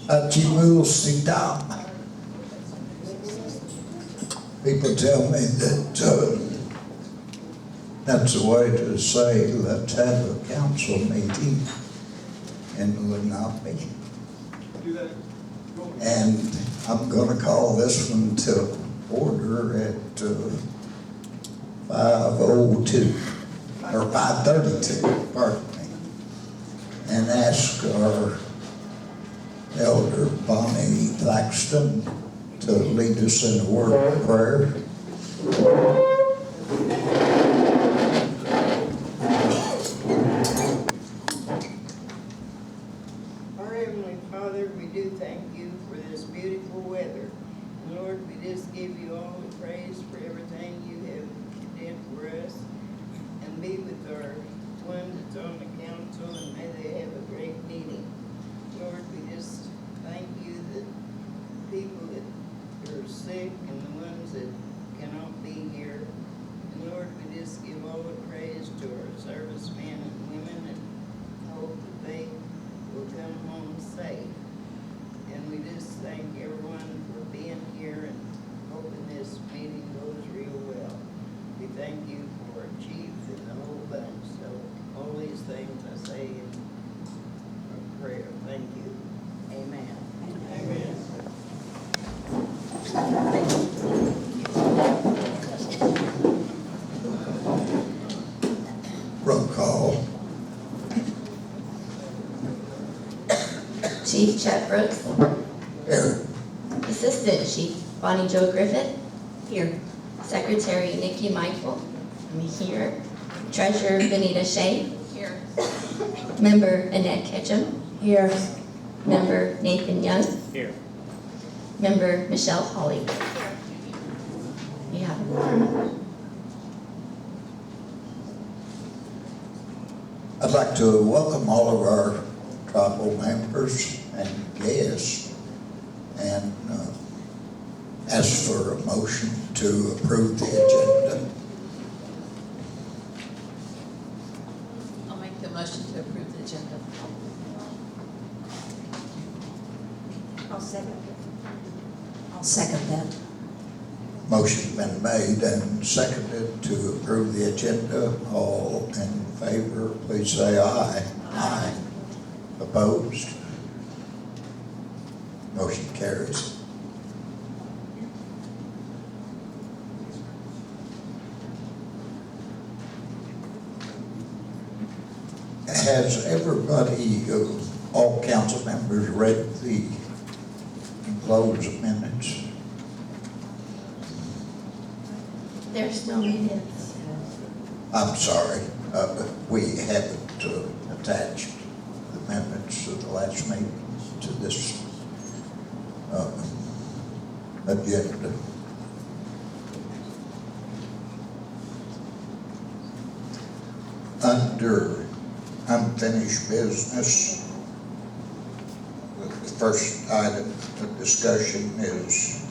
Achimulsidam. People tell me that that's a way to say, let's have a council meeting in Lenape. And I'm going to call this one to order at 5:02 or 5:32, pardon me, and ask our Elder Bonnie Thaxton to lead us in a word of prayer. Our Heavenly Father, we do thank you for this beautiful weather. And Lord, we just give you all the praise for everything you have did for us. And be with our one that's on the council, and may they have a great meeting. Lord, we just thank you that people that are sick and the ones that cannot be here. And Lord, we just give all the praise to our servicemen and women and hope that they will come home safe. And we just thank everyone for being here and hoping this meeting goes real well. We thank you for our chief and the whole bunch. So all these things I say in our prayer. Thank you. Amen. Amen. Roll call. Chief Chet Brooks. Here. Assistant Chief Bonnie Jo Griffith. Here. Secretary Nikki Michael. I'm here. Treasurer Benita Shea. Here. Member Annette Ketchum. Here. Member Nathan Young. Here. Member Michelle Hawley. We have a quorum. I'd like to welcome all of our tribal members and guests and ask for a motion to approve the agenda. I'll make the motion to approve the agenda. I'll second that. Motion's been made and seconded to approve the agenda. All in favor, please say aye. Aye. Opposed? Motion carries. Has everybody, all council members, read the enclosed minutes? There's no minutes. I'm sorry, but we haven't attached the minutes of the last meeting to this agenda. Under unfinished business, the first item of discussion is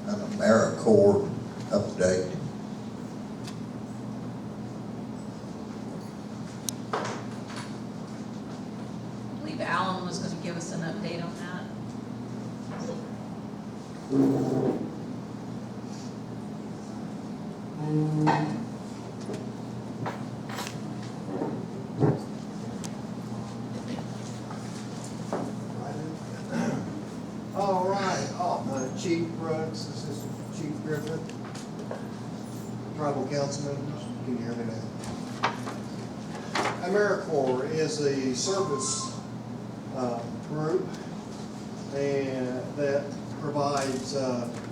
an AmeriCorps update. I believe Alan was going to give us an update on that. All right, Chief Brooks, Assistant Chief Griffith, tribal council members, can you hear me now? AmeriCorps is a service group and that provides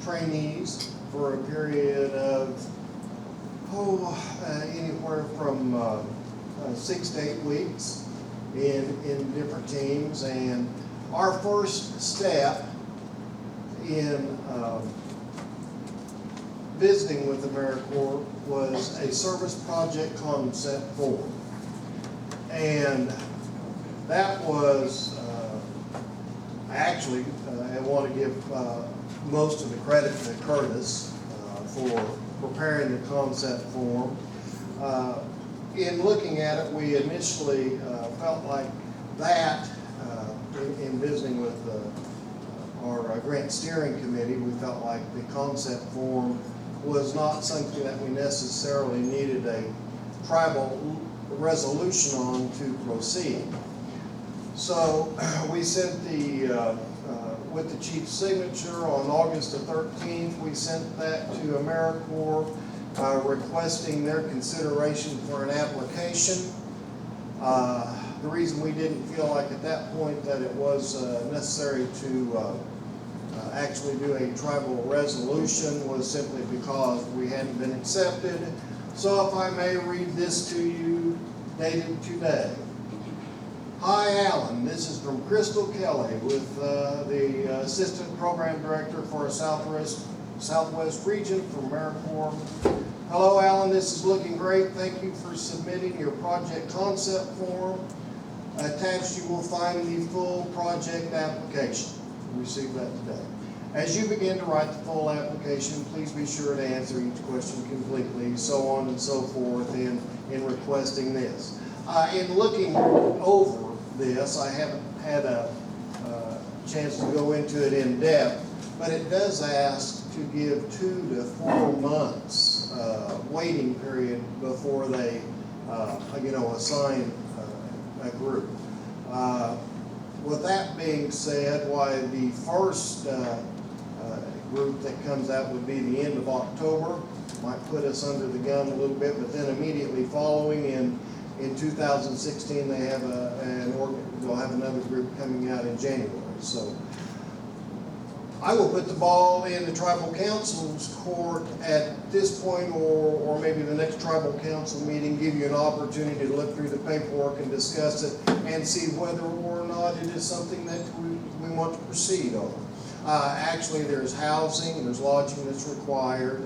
trainees for a period of anywhere from 6 to 8 weeks in different teams. And our first step in visiting with AmeriCorps was a service project concept form. And that was actually, I want to give most of the credit to Curtis for preparing the concept form. In looking at it, we initially felt like that in visiting with grant steering committee, we felt like the concept form was not something that we necessarily needed a tribal resolution on to proceed. So we sent with the chief's signature on August the 13th, we sent that to AmeriCorps requesting their consideration for an application. The reason we didn't feel like at that point that it was necessary to actually do a tribal resolution was simply because we hadn't been accepted. So if I may read this to you, dated today. Hi, Alan. This is from Crystal Kelly with the Assistant Program Director for a Southwest region from AmeriCorps. Hello, Alan. This is looking great. Thank you for submitting your project concept form. Attached, you will find the full project application. We received that today. As you begin to write the full application, please be sure to answer each question completely, so on and so forth in requesting this. In looking over this, I haven't had a chance to go into it in depth, but it does ask to give 2 to 4 months waiting period before they, assign a group. With that being said, why the first group that comes out would be the end of October, might put us under the gun a little bit, but then immediately following in 2016 they have they'll have another group coming out in January. So I will put the ball in the tribal council's court at this point, or maybe the next tribal council meeting, give you an opportunity to look through the paperwork and discuss it and see whether or not it is something that we want to proceed on. Actually, there's housing, there's lodging that's required.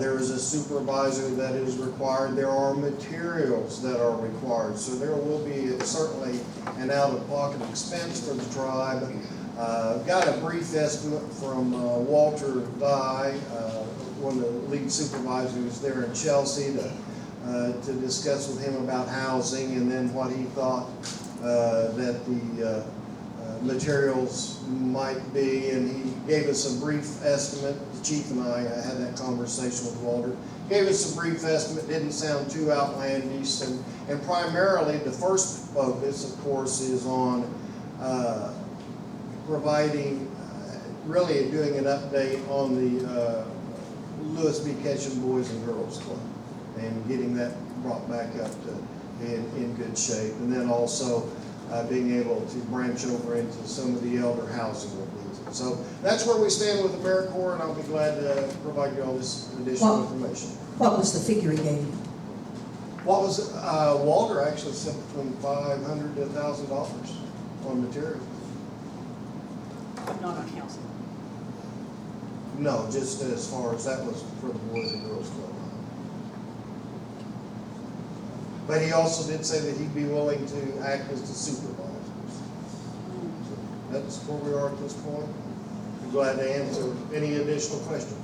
There is a supervisor that is required. There are materials that are required. So there will be certainly an out-of-pocket expense for the tribe. Got a brief estimate from Walter Dye, one of the lead supervisors there in Chelsea, to discuss with him about housing and then what he thought that the materials might be, and he gave us a brief estimate. The chief and I had that conversation with Walter. Gave us a brief estimate, didn't sound too outlandish, and primarily the first focus, of course, is on providing, really doing an update on the Lewis B. Ketchum Boys and Girls Club and getting that brought back up to in good shape, and then also being able to branch over into some of the elder housing that needs it. So that's where we stand with AmeriCorps, and I'll be glad to provide you all this additional information. What was the figure he gave you? What was it? Walter actually said between $500 to $1,000 on material. Not on housing. No, just as far as that was for the Boys and Girls Club. But he also did say that he'd be willing to act as the supervisors. So that's where we are at this point. I'm glad to answer any additional questions.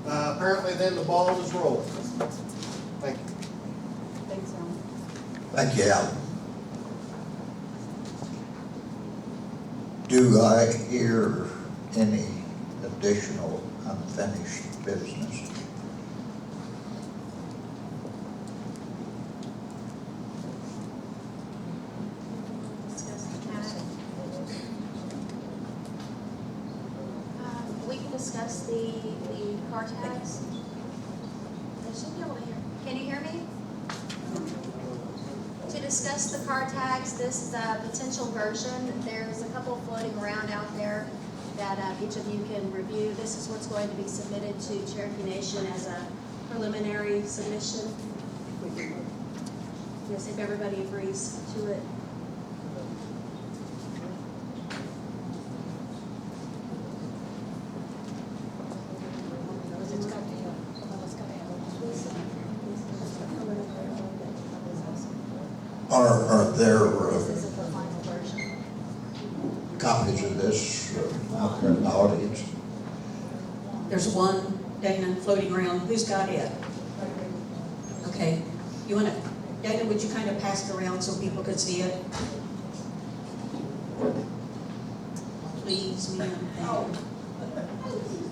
Apparently then the ball is rolling. Thank you. Thanks, Alan. Thank you, Alan. Do I hear any additional unfinished business? We can discuss the car tags. I should be able to hear. Can you hear me? To discuss the car tags, this is a potential version. There's a couple floating around out there that each of you can review. This is what's going to be submitted to Cherokee Nation as a preliminary submission. Yes, if everybody agrees to it. Are there This is the final version. copies of this out there in the audience? There's one, Dana, floating around. Who's got it? Okay. You want to, Dana, would you kind of pass it around so people could see it? please, ma'am? Thank you.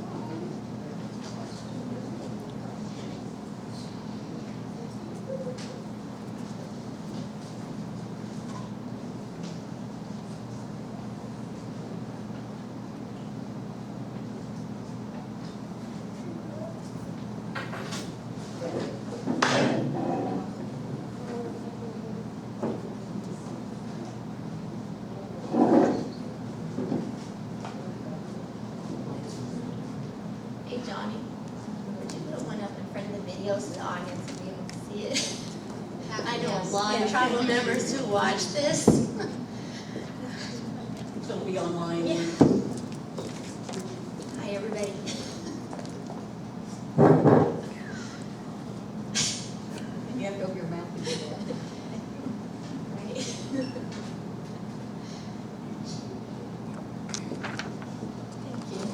Hey Johnny, would you put one up in front of the video so the audience will be able to see it? I know a lot of tribal members who watch this. It'll be online. Yeah. Hi, everybody. And you have to open your mouth to do that. Right. Thank you.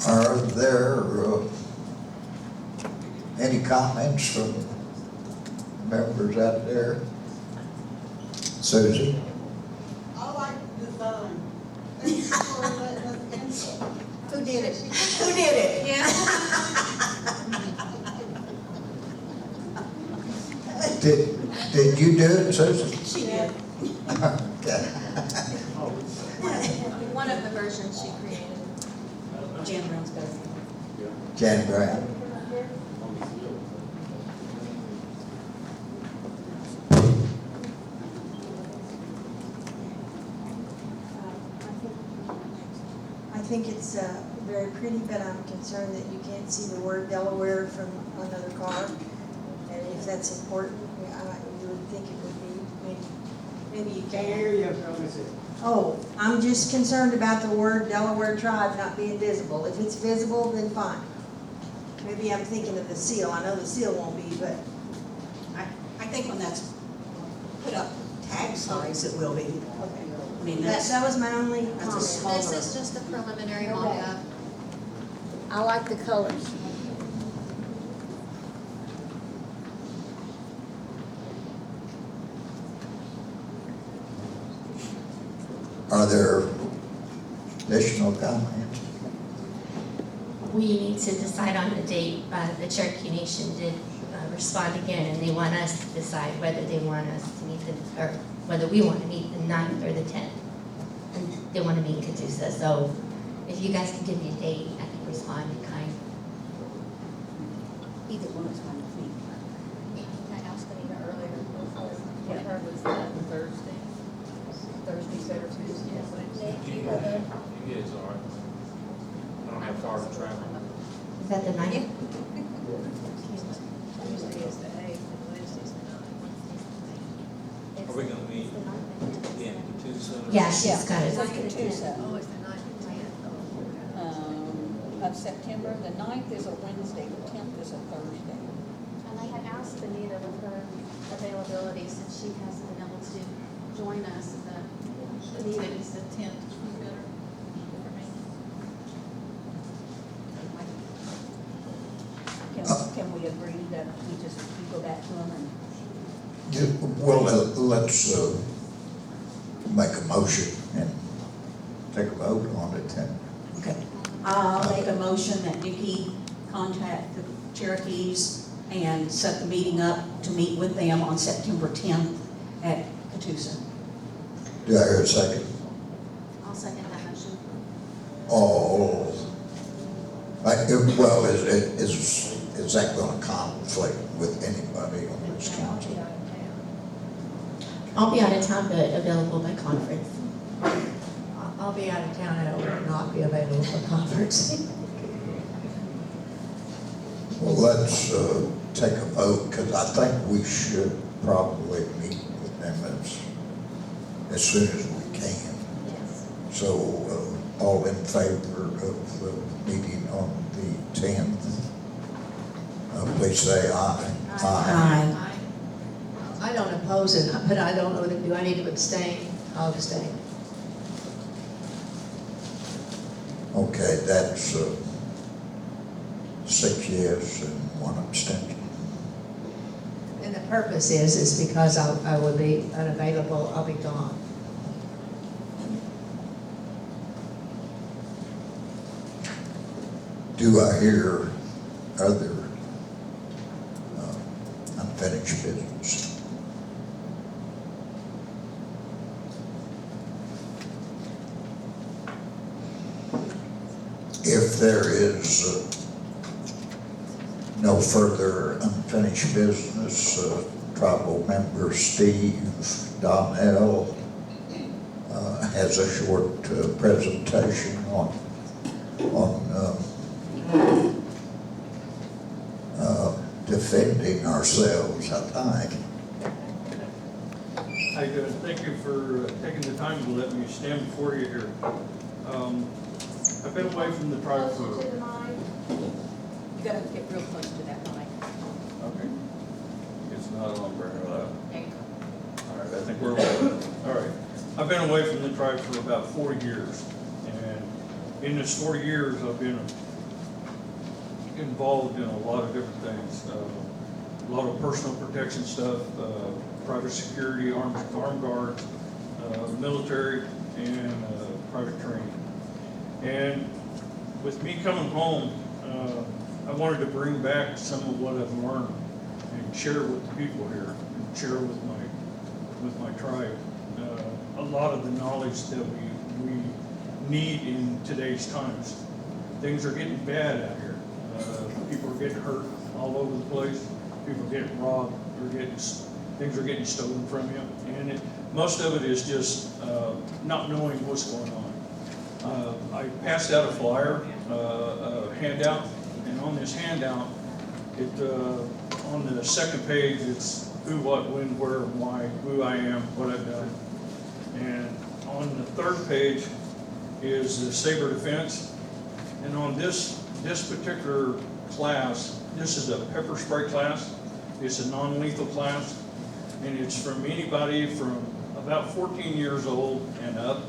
Are there any comments from members out there? Susie? I like the design. Thanks for letting us input. Who did it? Who did it? Yeah. Did you do it, Susie? She did. Okay. One of the versions she created. Jan Brown's better. Jan Brown. I think it's very pretty, but I'm concerned that you can't see the word Delaware from another car. And if that's important, you would think it would be, maybe you Can't can. hear you, promise it. Oh, I'm just concerned about the word Delaware Tribe not being visible. If it's visible, then fine. Maybe I'm thinking of the seal. I know the seal won't be, but I think when that's put up tag size, it will be. I mean, that was my only that's a comment. small- This is just a preliminary Okay. mock-up. I like the colors. Are there additional comments? We need to decide on the date. The Cherokee Nation did respond again, and they want us to decide whether they want us to meet or whether we want to meet the 9th or the 10th. And they want to meet in Catoosa, so if you guys can give me a date, I can respond in kind. Either one is fine with me. I asked Anita earlier. What her was that, Thursday? Thursday, Saturday, Tuesday? Nick, you have a, Yeah, it's all right. I don't have far to travel. Is that the 9th? Tuesday is the 8th and Wednesday's the 9th. Are we gonna meet in Catoosa? Yeah, she's got it. Oh, it's the 9th and 10th. Of September. The 9th is a Wednesday, the 10th is a Thursday. and I had asked Anita with her availability since she hasn't been able to join us at the meetings. The 10th would be better for me. Can we agree that we go back to them and? Well, let's make a motion and take a vote on it then. Okay. I'll make a motion that Nikki contact the Cherokees and set the meeting up to meet with them on September 10th at Catoosa. Do I hear a second? I'll second that motion. Oh, well, is that going to conflict with anybody on this council? I'll be out of town, but available by conference. I'll be out of town and I will not be available for conference. Well, let's take a vote, because I think we should probably meet with them as soon as we can. Yes. So, all in favor of the meeting on the 10th, please say aye. Aye. I don't oppose it, but I don't know, do I need to abstain? I'll abstain. Okay, that's 6 yes and 1 abstention. And the purpose is because I will be unavailable, I'll be gone. Do I hear other unfinished business? If there is no further unfinished business, tribal member Steve Donnell has a short presentation on defending ourselves, I think. How you doing? Thank you for taking the time to let me stand before you here. I've been away from the tribe for... Closer to the mic. You gotta get real close to that mic. Okay. It's not on very loud. There you go. All right, I think we're okay. All right. I've been away from the tribe for about 4 years. And in this 4 years, I've been involved in a lot of different things. A lot of personal protection stuff, private security, armed guards, military, and private training. And with me coming home, I wanted to bring back some of what I've learned and share with the people here, and share with my tribe. A lot of the knowledge that we need in today's times. Things are getting bad out here. People are getting hurt all over the place. People are getting robbed, things are getting stolen from you. And most of it is just not knowing what's going on. I passed out a flyer, a handout, and on this handout, on the second page, it's who, what, when, where, why, who I am, what I've done. And on the third page is the saber defense. And on this particular class, this is a pepper spray class. It's a non-lethal class, and it's from anybody from about 14 years old and up.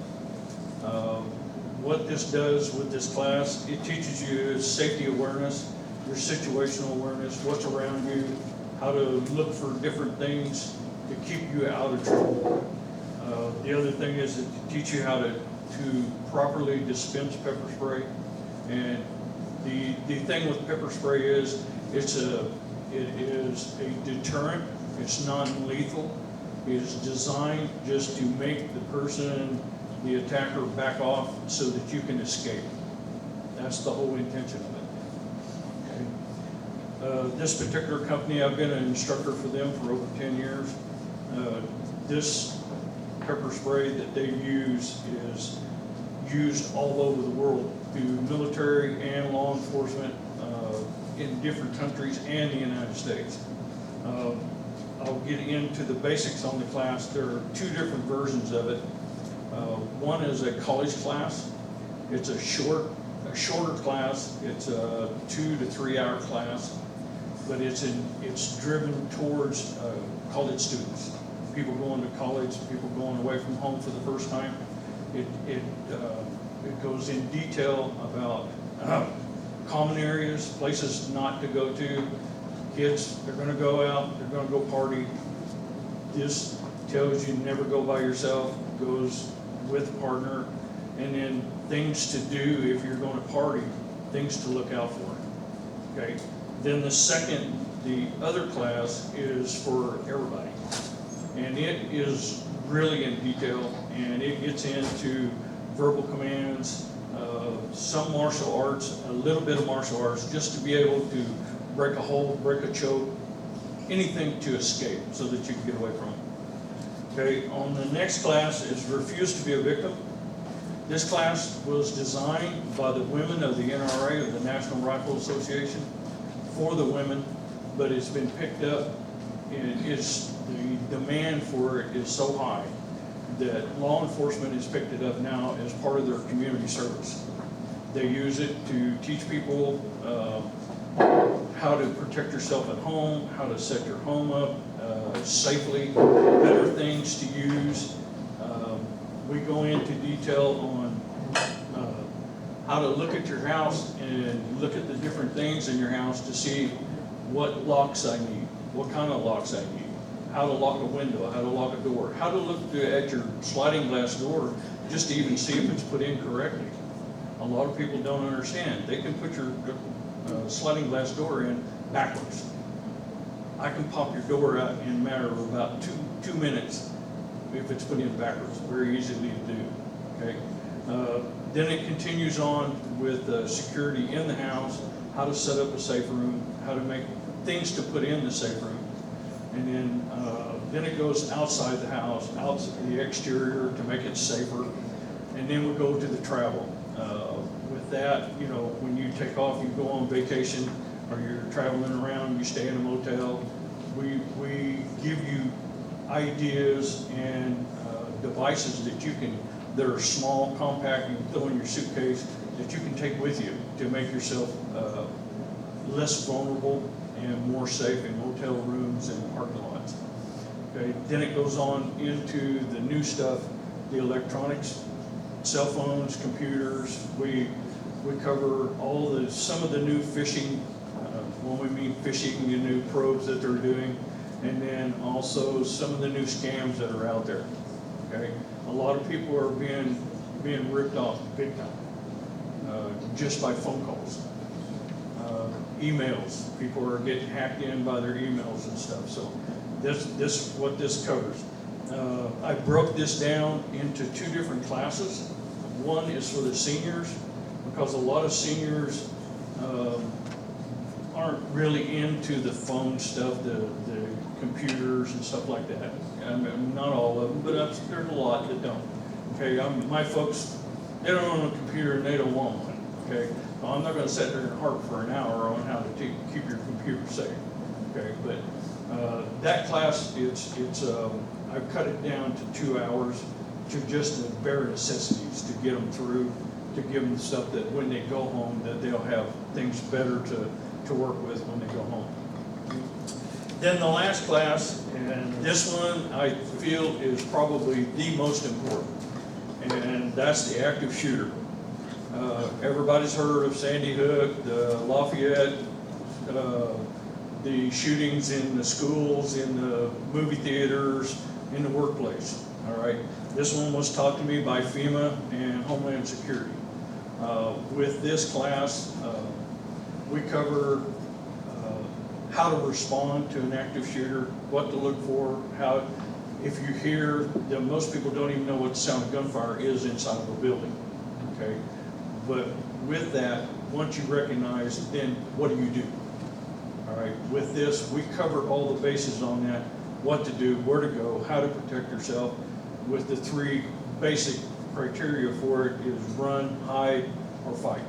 What this does with this class, it teaches you safety awareness, your situational awareness, what's around you, how to look for different things to keep you out of trouble. The other thing is to teach you how to properly dispense pepper spray. And the thing with pepper spray is it is a deterrent. It's non-lethal. It is designed just to make the person, the attacker, back off so that you can escape. That's the whole intention of it. Okay. This particular company, I've been an instructor for them for over 10 years. This pepper spray that they use is used all over the world through military and law enforcement in different countries and the United States. I'll get into the basics on the class. There are two different versions of it. One is a college class. It's a shorter class. It's a 2 to 3 hour class, but it's driven towards college students, people going to college, people going away from home for the first time. It goes in detail about common areas, places not to go to. Kids, they're going to go out, they're going to go party. This tells you never go by yourself, goes with a partner, and then things to do if you're going to party, things to look out for. Okay. Then the other class is for everybody, and it is really in detail, and it gets into verbal commands, some martial arts, a little bit of martial arts, just to be able to break a hold, break a choke, anything to escape so that you can get away from it. Okay, on the next class is Refuse to be a Victim. This class was designed by the women of the NRA, of the National Rifle Association, for the women, but it's been picked up, and the demand for it is so high that law enforcement has picked it up now as part of their community service. They use it to teach people how to protect yourself at home, how to set your home up safely, better things to use. We go into detail on how to look at your house and look at the different things in your house to see what locks I need, what kind of locks I need, how to lock a window, how to lock a door, how to look at your sliding glass door just to even see if it's put in correctly. A lot of people don't understand. They can put your sliding glass door in backwards. I can pop your door out in a matter of about two minutes if it's put in backwards. Very easily to do, okay? Then it continues on with security in the house, how to set up a safe room, how to make things to put in the safe room. And then it goes outside the house, out the exterior to make it safer. And then we go to the travel. With that, you know, when you take off, you go on vacation, or you're traveling around, you stay in a motel, we give you ideas and devices that are small, compact, you can throw in your suitcase, that you can take with you to make yourself less vulnerable and more safe in motel rooms and parking lots. Okay, then it goes on into the new stuff, the electronics, cell phones, computers. We cover some of the new phishing, when we mean phishing, the new probes that they're doing, and then also some of the new scams that are out there. Okay, a lot of people are being ripped off big time, just by phone calls, emails. People are getting hacked in by their emails and stuff. So this is what this covers. I broke this down into 2 different classes. One is for the seniors, because a lot of seniors aren't really into the phone stuff, the computers and stuff like that. I mean, not all of them, but there's a lot that don't. Okay, my folks, they don't own a computer and they don't want one. Okay, so I'm not going to sit there and harp for an hour on how to keep your computer safe. Okay, but that class, I've cut it down to 2 hours to just the bare necessities to get them through, to give them the stuff that when they go home, that they'll have things better to work with when they go home. Then the last class, and this one I feel is probably the most important, and that's the active shooter. Everybody's heard of Sandy Hook, the Lafayette, the shootings in the schools, in the movie theaters, in the workplace, all right? This one was taught to me by FEMA and Homeland Security. With this class, we cover how to respond to an active shooter, what to look for, how, if you hear, most people don't even know what the sound of gunfire is inside of a building, okay? But with that, once you recognize, then what do you do? All right, with this, we cover all the bases on that, what to do, where to go, how to protect yourself, with the 3 basic criteria for it is run, hide, or fight.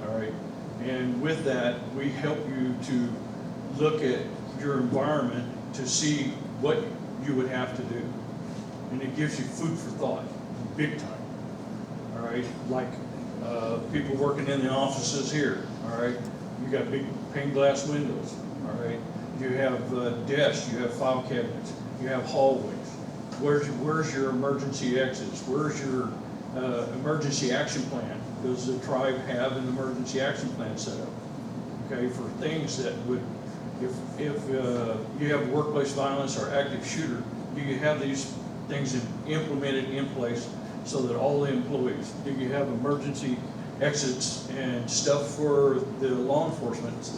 All right, and with that, we help you to look at your environment to see what you would have to do. And it gives you food for thought, big time. All right, like people working in the offices here, all right? You got big pane glass windows, all right? You have desks, you have file cabinets, you have hallways. Where's your emergency exits? Where's your emergency action plan? Does the tribe have an emergency action plan set up? Okay, for things that would, if you have workplace violence or active shooter, do you have these things implemented in place so that all the employees, do you have emergency exits and stuff for the law enforcement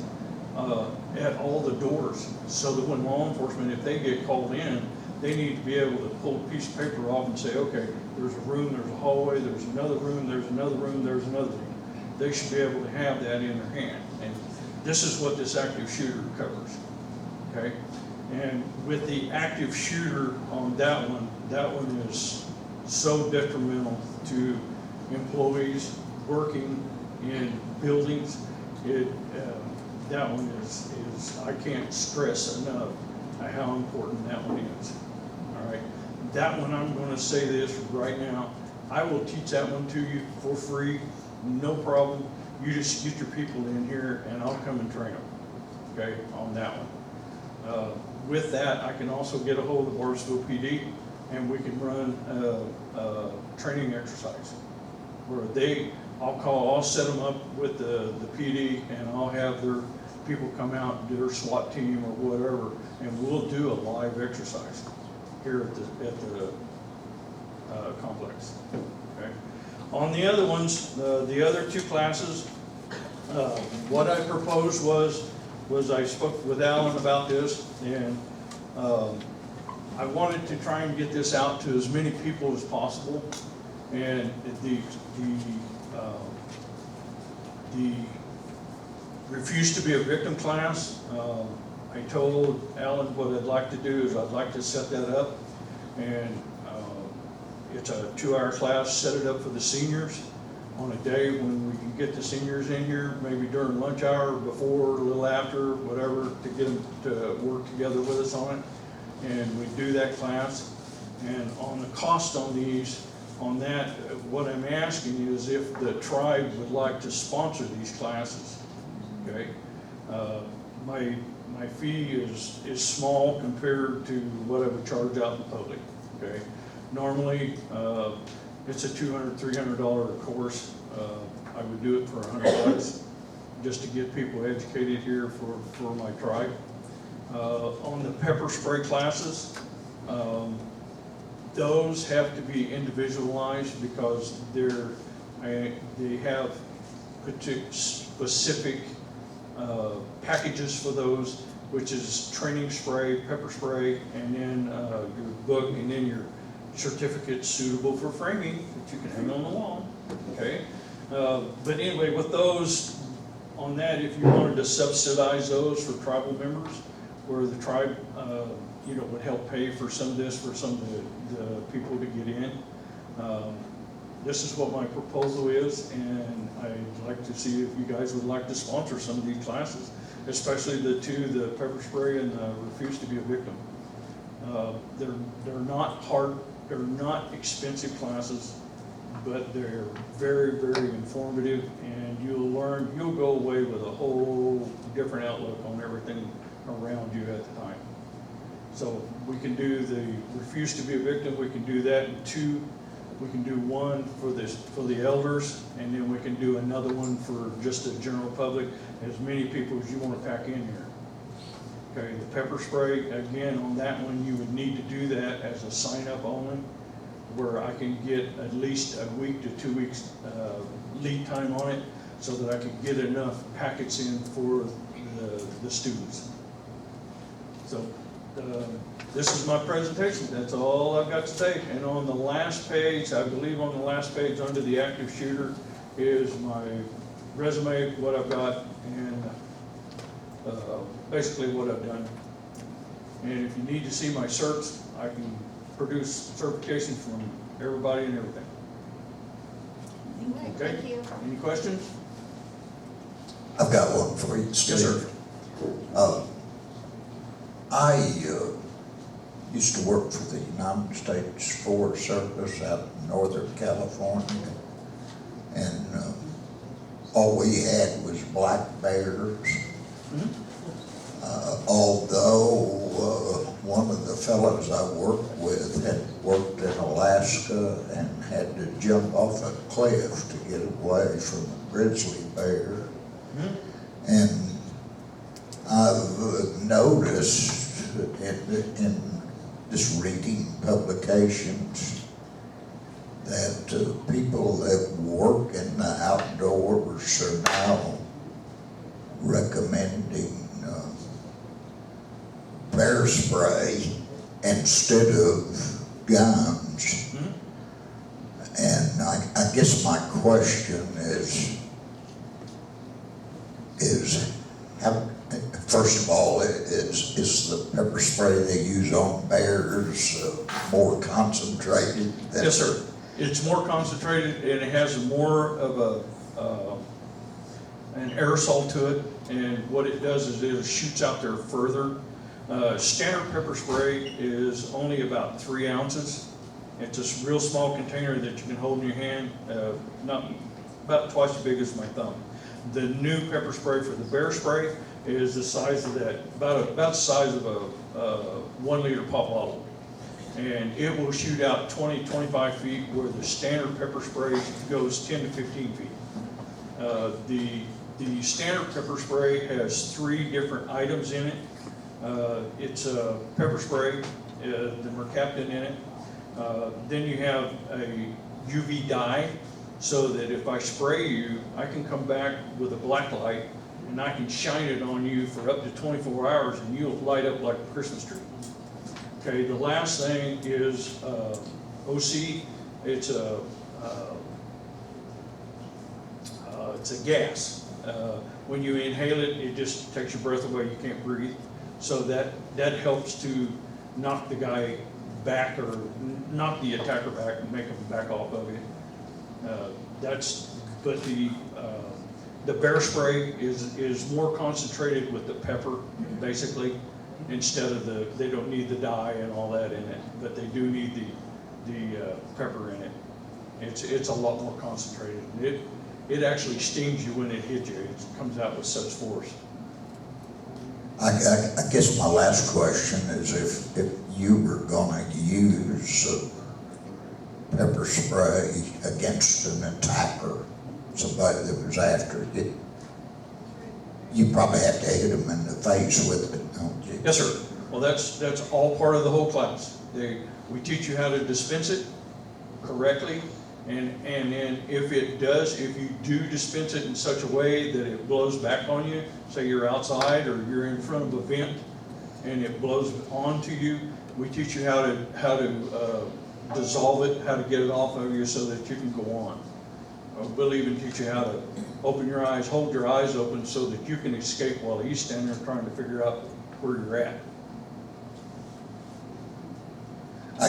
at all the doors, so that when law enforcement, if they get called in, they need to be able to pull a piece of paper off and say, okay, there's a room, there's a hallway, there's another room, there's another room, there's another room. They should be able to have that in their hand. And this is what this active shooter covers, okay? And with the active shooter on that one is so detrimental to employees working in buildings. That one is I can't stress enough how important that one is. All right, that one, I'm going to say this right now, I will teach that one to you for free, no problem. You just get your people in here and I'll come and train them, okay, on that one. With that, I can also get a hold of the Bartlesville PD and we can run a training exercise where I'll set them up with the PD and I'll have people come out and do their SWAT team or whatever, and we'll do a live exercise here at the complex, okay? On the other ones, the other two classes, what I proposed was I spoke with Alan about this, and I wanted to try and get this out to as many people as possible. And the refuse to be a victim class, I told Alan what I'd like to do is I'd like to set that up, and it's a 2-hour class, set it up for the seniors on a day when we can get the seniors in here, maybe during lunch hour, before, a little after, whatever, to get them to work together with us on it. And we do that class. And on the cost on these, on that, what I'm asking is if the tribe would like to sponsor these classes, okay? My fee is small compared to what I would charge out in the public, okay? Normally, it's a $200, $300 course. I would do it for $100 just to get people educated here for my tribe. On the pepper spray classes, those have to be individualized because they have specific packages for those, which is training spray, pepper spray, and then your book, and then your certificate suitable for framing that you can hang on the wall, okay? But anyway, with those, on that, if you wanted to subsidize those for tribal members, where the tribe, would help pay for some of this for some of the people to get in. This is what my proposal is, and I'd like to see if you guys would like to sponsor some of these classes, especially the pepper spray and the refuse to be a victim. They're not hard, they're not expensive classes, but they're very, very informative, and you'll go away with a whole different outlook on everything around you at the time. So we can do the refuse to be a victim, we can do that in two. We can do one for the elders, and then we can do another one for just the general public, as many people as you want to pack in here. Okay, the pepper spray, again, on that one, you would need to do that as a sign-up only, where I can get at least a week to 2 weeks lead time on it, so that I can get enough packets in for the students. So this is my presentation. That's all I've got to say. And on the last page, I believe on the last page under the active shooter is my resume, what I've got, and basically what I've done. And if you need to see my certs, I can produce certification from everybody and everything. Okay? Thank you. Any questions? I've got one for you, Steve. Yes, sir. I used to work for the United States Forest Service out in Northern California, and all we had was black bears. Although one of the fellows I worked with had worked in Alaska and had to jump off a cliff to get away from a grizzly bear. And I've noticed in just reading publications that people that work in the outdoors are now recommending bear spray instead of guns. And I guess my question is how, first of all, is the pepper spray they use on bears more concentrated than? Yes, sir. It's more concentrated, and it has more of an aerosol to it, and what it does is it shoots out there further. Standard pepper spray is only about 3 ounces. It's a real small container that you can hold in your hand, not about twice as big as my thumb. The new pepper spray for the bear spray is the size of that, about the size of a 1 liter pop bottle. And it will shoot out 20, 25 feet, where the standard pepper spray goes 10 to 15 feet. The standard pepper spray has 3 different items in it. It's a pepper spray, the mercaptan in it. Then you have a UV dye, so that if I spray you, I can come back with a black light and I can shine it on you for up to 24 hours and you'll light up like a Christmas tree. Okay, the last thing is OC. It's a gas. When you inhale it, it just takes your breath away. You can't breathe. So that helps to knock the guy back, or knock the attacker back and make him back off of you. But the bear spray is more concentrated with the pepper, basically, instead of they don't need the dye and all that in it, but they do need the pepper in it. It's a lot more concentrated. It actually stings you when it hits you. It comes out with such force. I guess my last question is if you were gonna use pepper spray against an attacker, somebody that was after it, you probably have to hit them in the face with it, don't you? Yes, sir. Well, that's all part of the whole class. We teach you how to dispense it correctly, and then if you do dispense it in such a way that it blows back on you, say you're outside or you're in front of a vent and it blows onto you, we teach you how to dissolve it, how to get it off of you so that you can go on. We'll even teach you how to open your eyes, hold your eyes open so that you can escape while he's standing there trying to figure out where you're at. I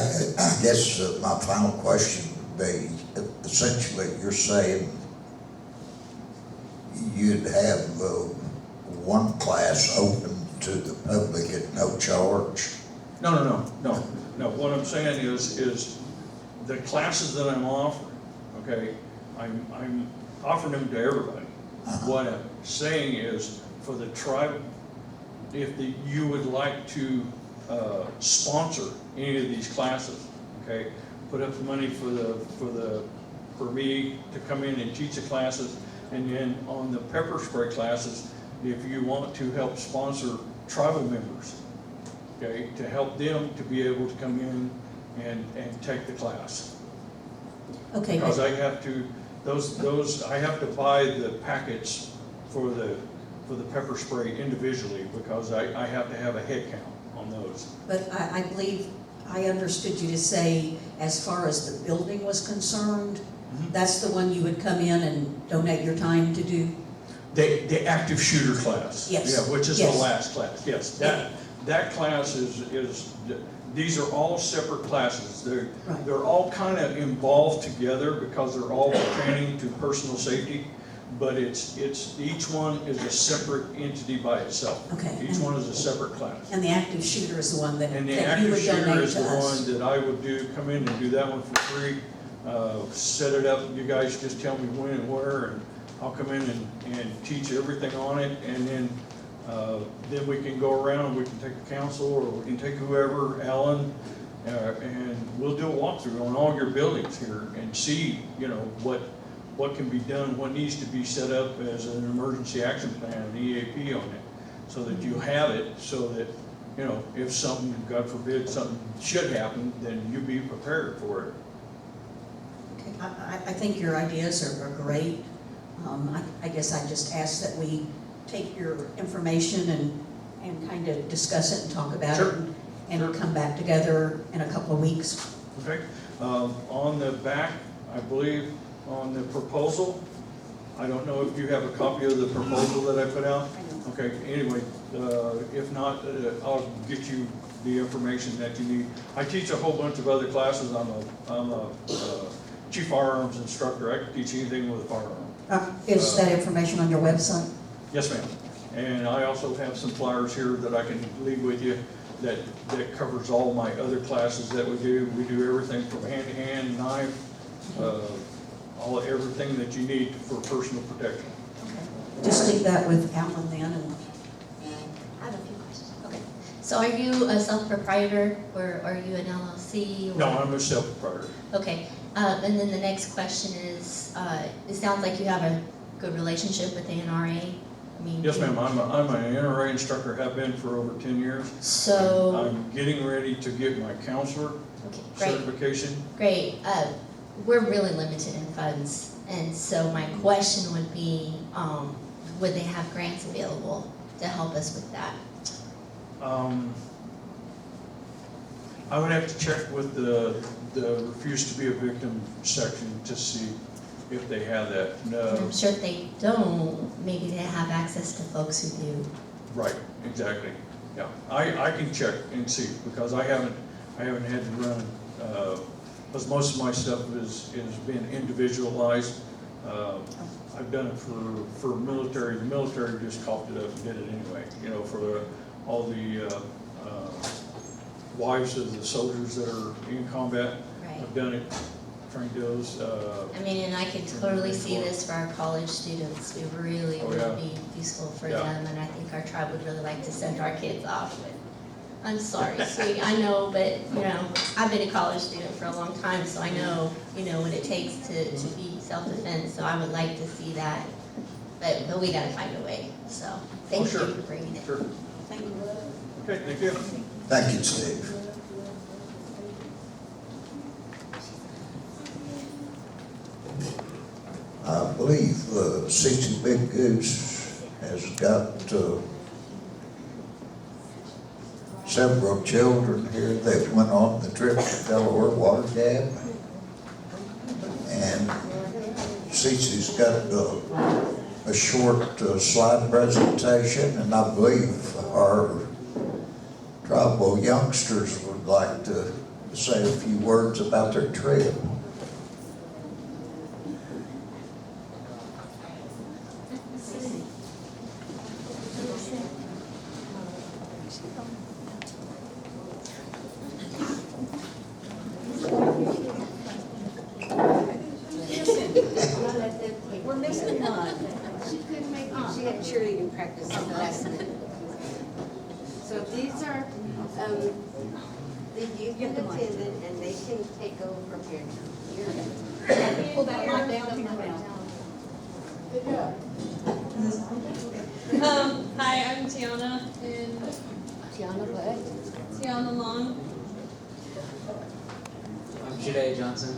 guess my final question would be, essentially you're saying you'd have one class open to the public at no charge? No. What I'm saying is the classes that I'm offering, okay, I'm offering them to everybody. What I'm saying is, for the tribe, if you would like to sponsor any of these classes, okay, put up the money for me to come in and teach the classes, and then on the pepper spray classes, if you want to help sponsor tribal members, okay, to help them to be able to come in and take the class. Okay. Because I have to, I have to buy the packets for the pepper spray individually, because I have to have a head count on those. But I believe I understood you to say, as far as the building was concerned, that's the one you would come in and donate your time to do? The active shooter class. Yes. Yeah, which is Yes. the last class, yes. That class is, these are all separate classes. Right. They're all kind of involved together because they're all pertaining to personal safety, but it's each one is a separate entity by itself. Okay. Each one is a separate class. And the active shooter is the one that And the you active would shooter donate is to the us? one that I would come in and do that one for free. Set it up, you guys just tell me when and where, and I'll come in and teach everything on it, and then we can go around, we can take the council, or we can take whoever, Alan, and we'll do a walkthrough on all your buildings here and see, what can be done, what needs to be set up as an emergency action plan, an EAP on it, so that you have it, so that, if something, God forbid, something should happen, then you be prepared for it. Okay. I think your ideas are great. I guess I just ask that we take your information and kind of discuss it and talk about Sure. it and come back together in a couple of weeks. Okay, on the back, I believe, on the proposal, I don't know if you have a copy of the proposal that I put out? Okay, anyway, if not, I'll get you the information that you need. I teach a whole bunch of other classes. I'm a chief firearms instructor. I can teach anything with a firearm. Is that information on your website? Yes, ma'am. And I also have some flyers here that I can leave with you that covers all my other classes that we do. We do everything from hand-to-hand, knife, everything that you need for personal protection. Okay. Just leave that with Alan then. I have a few questions. Okay. So are you a self-proprietor, or are you an LLC? or- No, I'm a self-proprietor. Okay, and then the next question is, it sounds like you have a good relationship with the NRA? I mean, Yes, ma'am, I'm an NRA instructor, have been for over 10 years. So, I'm getting ready to get my counselor okay, great, certification. great. We're really limited in funds, and so my question would be, would they have grants available to help us with that? I would have to check with the refuse to be a victim section to see if they have that. And No, I'm sure if they don't, maybe they have access to folks who do. right, exactly. Yeah, I can check and see, because I haven't had to run, because most of my stuff is been individualized. I've done it for military. The military just coughed it up and did it anyway. You know, for all the wives of the soldiers that are in combat. Right. I've done it, trained those. I mean, and I can totally see this for our college students. We really Oh, would yeah. be useful for Yeah. them, and I think our tribe would really like to send our kids off with. I'm sorry, sweetie, I know, but, you know, I've been a college student for a long time, so I know, you know, what it takes to be self-defense, so I would like to see that. But we gotta find a way, so, thank you sure. for bringing it. Sure. Thank you. Okay, thank you. Thank you, Steve. I believe 60 Big Goose has got several children here that went on the trip to Delaware Water Gap. And Cece's got a short slide presentation, and I believe our tribal youngsters would like to say a few words about their trip. We're missing one. She couldn't make it, she had cheerleading practice at the last minute. So these are, the youth Get the mic. attendant, and they can take over from here. Pull that mic down to your mouth. Hi, I'm Tiana, and Tiana what? Tiana Long. I'm Jade Johnson.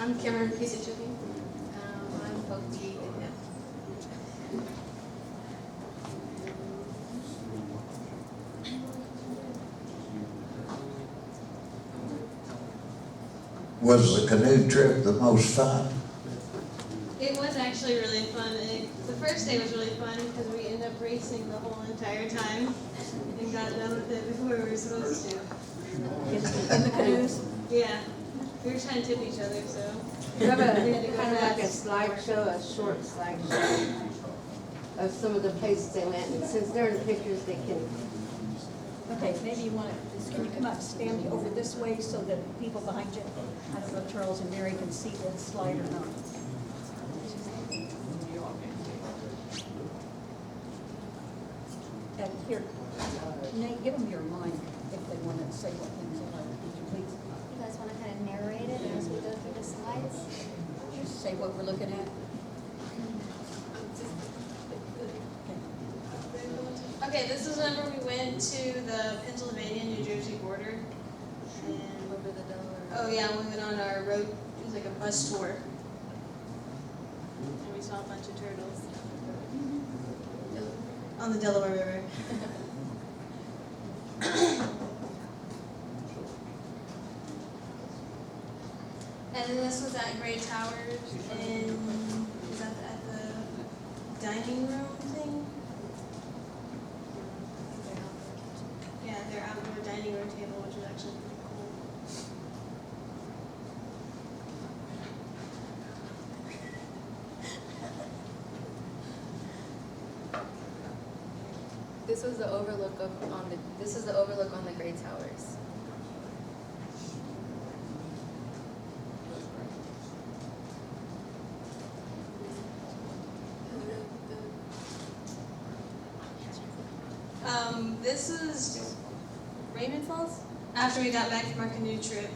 I'm Cameron Pisichuki. I'm Pokey. Was the canoe trip the most fun? It was actually really fun. The first day was really fun because we ended up racing the whole entire time and got done with it before we were supposed to. In the canoes? Yeah, we were trying to tip each other, so. We have We had to go kind of like a fast. slideshow, a short slideshow of some of the places they went, and since they're in the pictures, they can. Okay, maybe you want to, can you come up, stand over this way so that people behind you, I don't know if Charles and Mary can see the slide or not. And here, Nate, give them your mic if they want to say what things they like. Would you please You guys want to kind of narrate it as we go through the slides? just say what we're looking at? Okay, this is whenever we went to the Pennsylvania-New Jersey border. And over the Delaware. Oh yeah, we went on our road, it was like a bus tour. And we saw a bunch of turtles. On the Delaware River. And then this was at Gray Towers, and is that at the dining room thing? Yeah, their outdoor dining room table, which is actually pretty cool. This is the overlook on the Great Towers. This is Raymond Falls, after we got back from our canoe trip.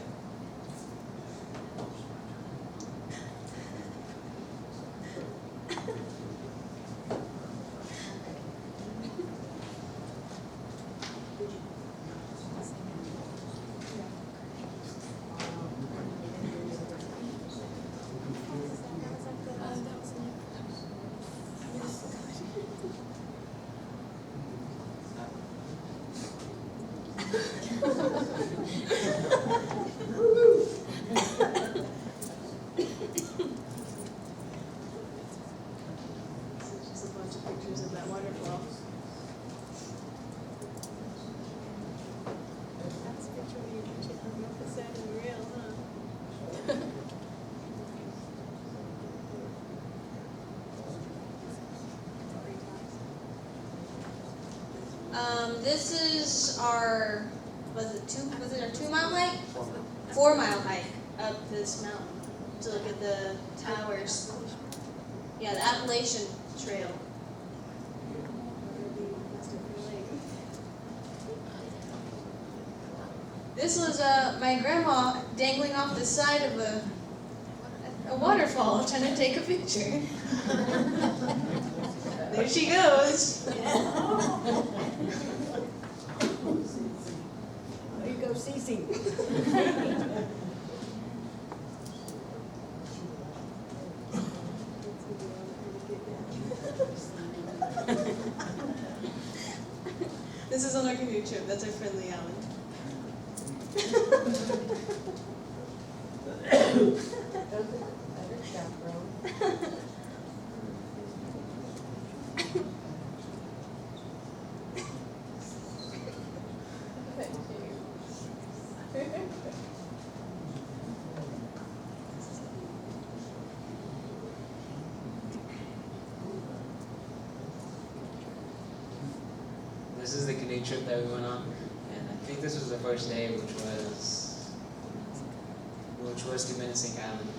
This is our, was it our 2 mile hike? 4 mile hike up this mountain to look at the towers. Yeah, the Appalachian Trail. This was my grandma dangling off the side of a waterfall trying to take a picture. There she goes. There you go, Cece. This is on our canoe trip. That's our friendly island. This is the canoe trip that we went on, and I think this was the first day, which was to Menacing Island.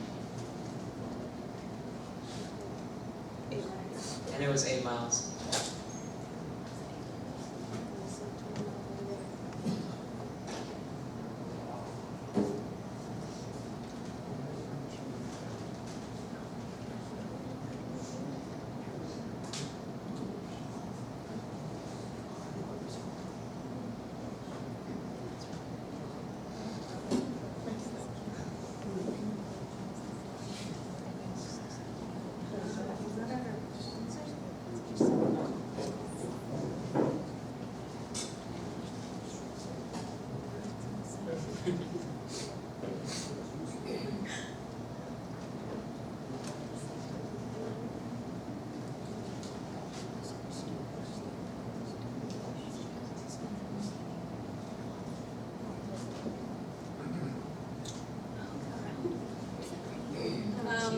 And it was 8 miles.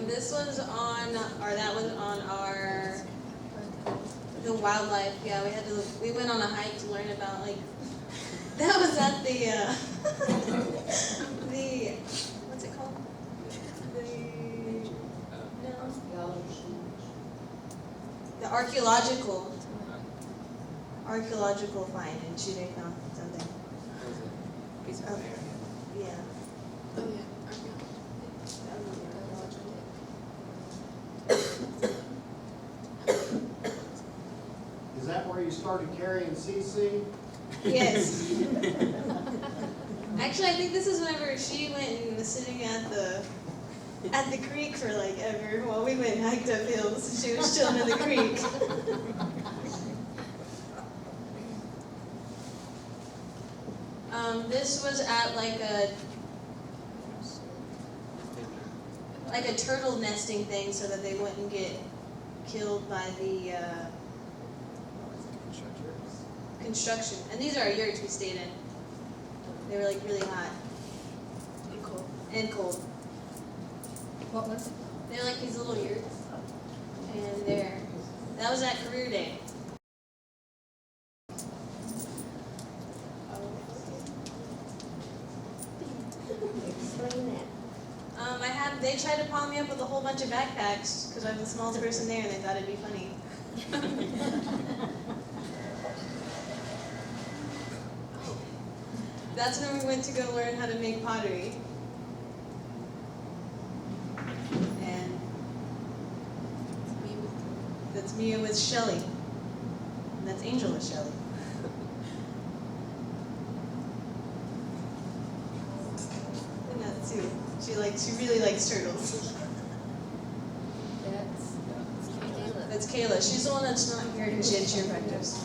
This was on, or that was on the wildlife. Yeah, we went on a hike to learn about, like, that was at the what's it called? The archaeological find in Chudekon, something. Piece of Okay. Yeah. Oh, yeah. Is that where you started carrying CC? Yes. Actually, I think this is whenever she went and was sitting at the creek for like ever while we went and hiked up hills. She was chilling in the creek. This was at like a turtle nesting thing so that they wouldn't get killed by the construction. And these are our yurts we stayed in. They were like really hot. And cold. What was it? They're like these little yurts. And that was at career day. Explain that. They tried to palm me up with a whole bunch of backpacks because I'm the smallest person there and they thought it'd be funny. That's when we went to go learn how to make pottery. And that's Mia with Shelly. And that's Angel with Shelly. And that's Sue. She really likes turtles. That's Kayla. She's the one that's not here because she had cheer practice.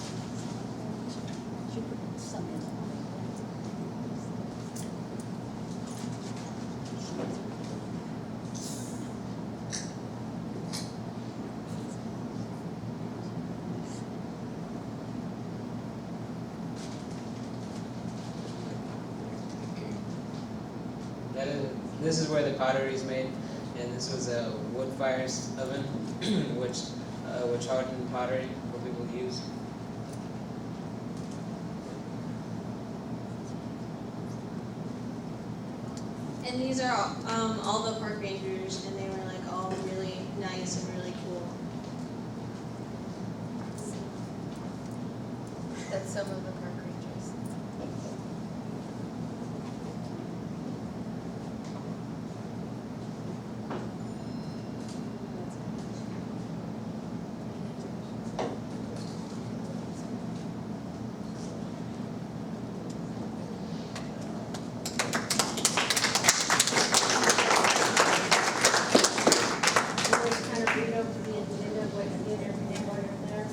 She put some in. This is where the pottery is made, and this was a wood fire oven, which hardened pottery for people to use. And these are all the park rangers, and they were like all really nice and really cool. That's some of the park rangers. Kind of read over the agenda of what you did every day while you're there.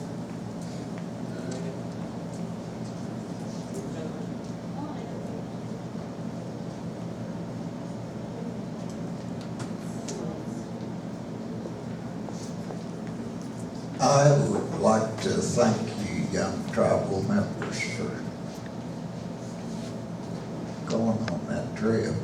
I would like to thank you young tribal members for going on that trip.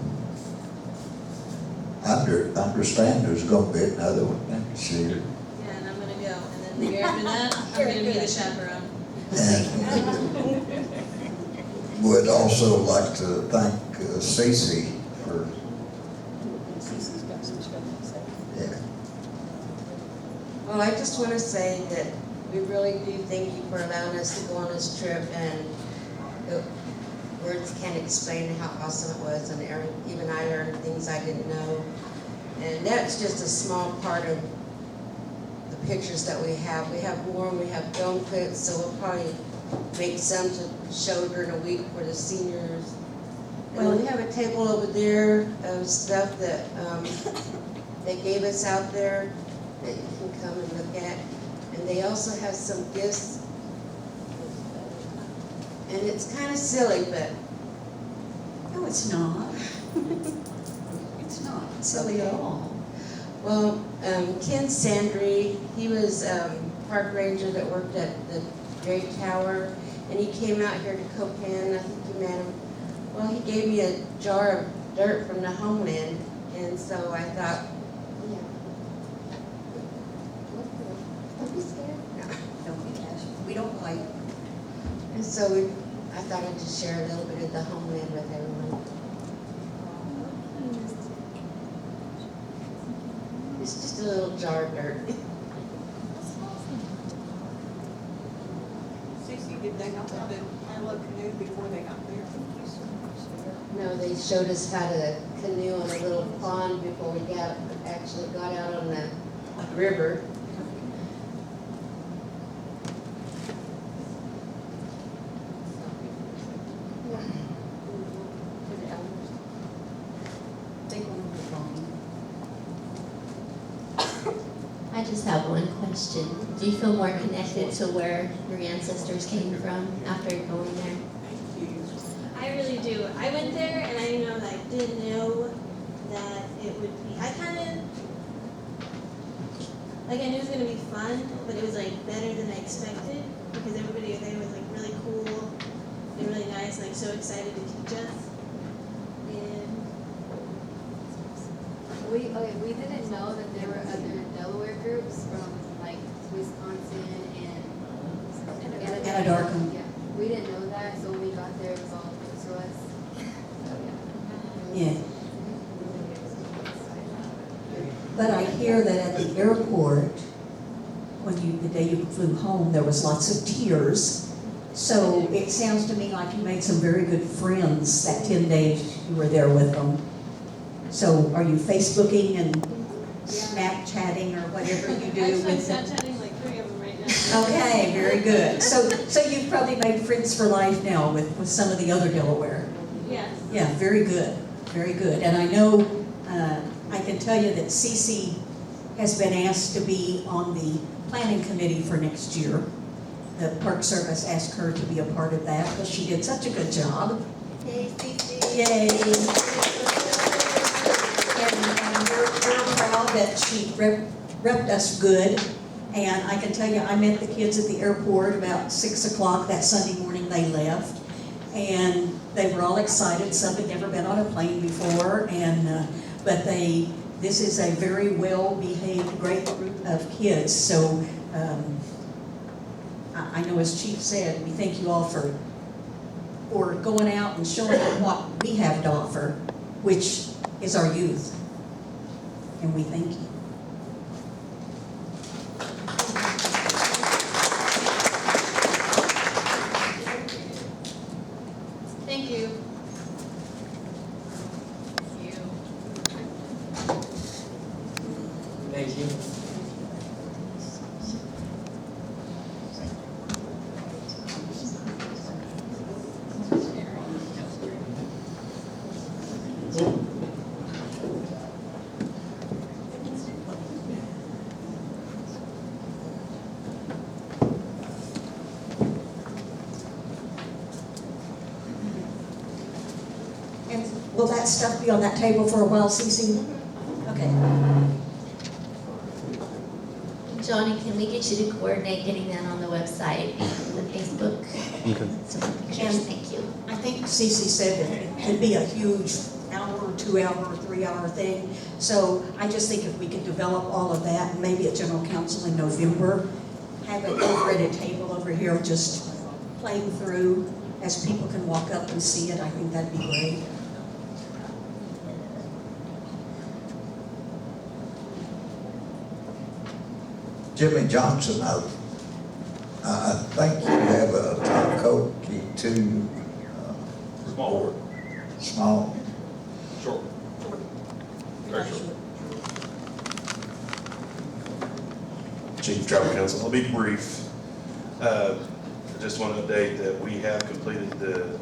Understand there's gonna be another one next year. Yeah, and I'm gonna go, and then the year after that, I'm gonna be the chaperone. And would also like to thank Cece for, Cece's got some stuff to say. yeah. Well, I just want to say that we really do thank you for allowing us to go on this trip, and words can't explain how awesome it was, and even I learned things I didn't know. And that's just a small part of the pictures that we have. We have more, and we have film clips, so we'll probably make some to show during a week for the seniors. And then we have a table over there of stuff that they gave us out there that you can come and look at. And they also have some gifts. And it's kind of silly, but No, it's not. It's not silly at all. well, Ken Sandry, he was park ranger that worked at the Great Tower, and he came out here to Copan. I think you met him. Well, he gave me a jar of dirt from the homeland, and so I thought, yeah. Don't be scared. No. Don't be cash. We don't like. And so I thought I'd just share a little bit of the homeland with everyone. It's just a little jar of dirt. Cece, did they not have the Hello Canoe before they got there? No, they showed us how to canoe on a little pond before we actually got out on the river. Take one of the phone. I just have one question. Do you feel more connected to where your ancestors came from after going there? I really do. I went there and I didn't know that it would be, I knew it was gonna be fun, but it was better than I expected, because everybody there was really cool and really nice, so excited to teach us. And We didn't know that there were other Delaware groups from Wisconsin and Anadarko. Yeah, we didn't know that, so when we got there, it was all news to us. So, Yeah. But I hear that at the airport, the day you flew home, there was lots of tears. So it sounds to me like you made some very good friends that 10 days you were there with them. So are you Facebooking and Snapchatting or whatever you do I'm with them? Snapchatting 3 of them right now. Okay, very good. So you've probably made friends for life now with some of the other Delaware. Yes. Yeah, very good, very good. And I know, I can tell you that Cece has been asked to be on the planning committee for next year. The Park Service asked her to be a part of that because she did such a good job. Yay, Cece. Yay. And we're proud that she repped us good. And I can tell you, I met the kids at the airport about 6 o'clock that Sunday morning they left. And they were all excited. Some had never been on a plane before. But this is a very well-behaved, great group of kids. So I know as Chief said, we thank you all for going out and showing them what we have to offer, which is our youth. And we thank you. Thank you. Thank you. And will that stuff be on that table for a while, Cece? Okay. Johnny, can we get you to coordinate getting that on the website, the Facebook? Okay. Some pictures, thank you. I think Cece said that it could be a huge hour, 2 hour, 3 hour thing. So I just think if we could develop all of that, and maybe at general council in November, have it over at a table over here, just playing through as people can walk up and see it, I think that'd be great. Jimmy Johnson, I think you have a top coat, two, Small. small. Short. Very short. Chief Tribal Council, I'll be brief. I just want to update that we have completed the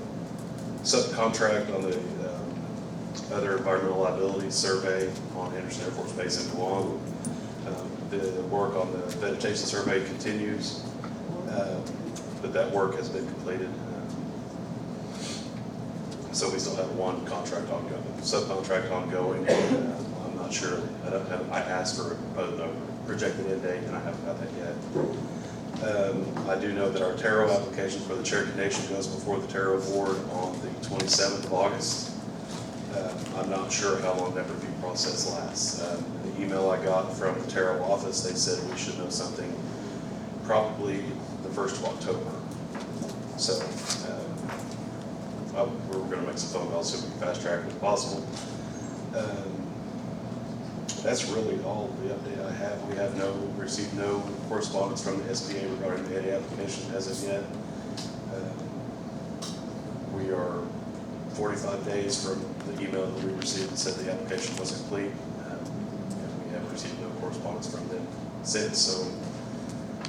subcontract on the other environmental liability survey on Anderson Air Force Base in Guam. The work on the vegetation survey continues, but that work has been completed. So we still have one contract ongoing, subcontract ongoing. I'm not sure. I asked for a projected end date, and I haven't got that yet. I do know that our taro application for the Cherokee Nation goes before the taro board on the 27th of August. I'm not sure how long that review process lasts. The email I got from the taro office, they said we should know something probably the 1st of October. So we're going to make some phone calls so we can fast track it if possible. That's really all the update I have. We have received no correspondence from the SBA regarding the EDA application as of yet. We are 45 days from the email that we received that said the application was complete. And we have received no correspondence from them since, so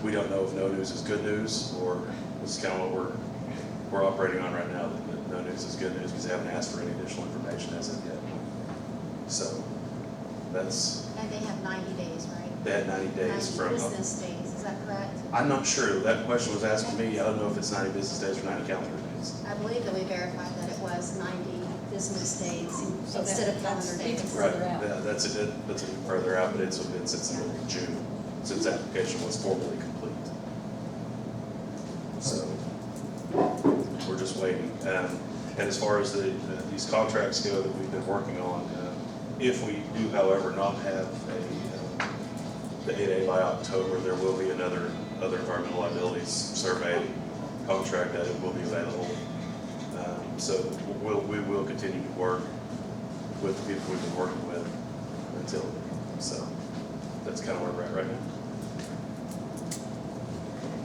we don't know if no news is good news, or this is kind of what we're operating on right now, that no news is good news because they haven't asked for any additional information as of yet. So that's. And they have 90 days, right? They had 90 days 90 from. business days, is that correct? I'm not sure. That question was asked to me. I don't know if it's 90 business days or 90 calendar days. I believe that we verified that it was 90 business days So instead of that's calendar even days. further out. Yeah, that's a bit further out, but it's been since the middle of June, since the application was formally complete. So we're just waiting. And as far as these contracts go that we've been working on, if we do, however, not have the 8A by October, there will be other environmental liabilities survey contract that will be available. So we will continue to work with the people we've been working with until, so that's kind of where we're at right now.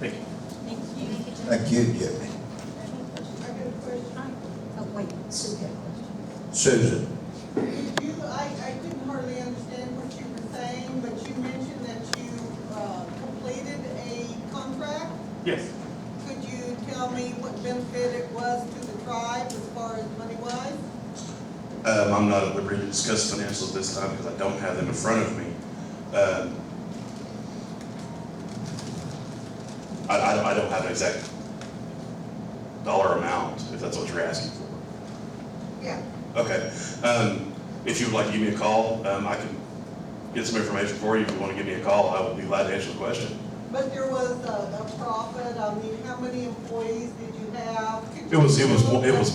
Thank you. Thank you, Jimmy. Oh, wait, Sue had a question. Susan, I couldn't hardly understand what you were saying, but you mentioned that you completed a contract. Yes. Could you tell me what benefit it was to the tribe as far as money-wise? I'm not at liberty to discuss financials this time because I don't have them in front of me. I don't have an exact dollar amount, if that's what you're asking for. Yeah. Okay. If you would like to give me a call, I can get some information for you. If you want to give me a call, I will be glad to answer the question. But there was a profit. I mean, how many employees did you have? It was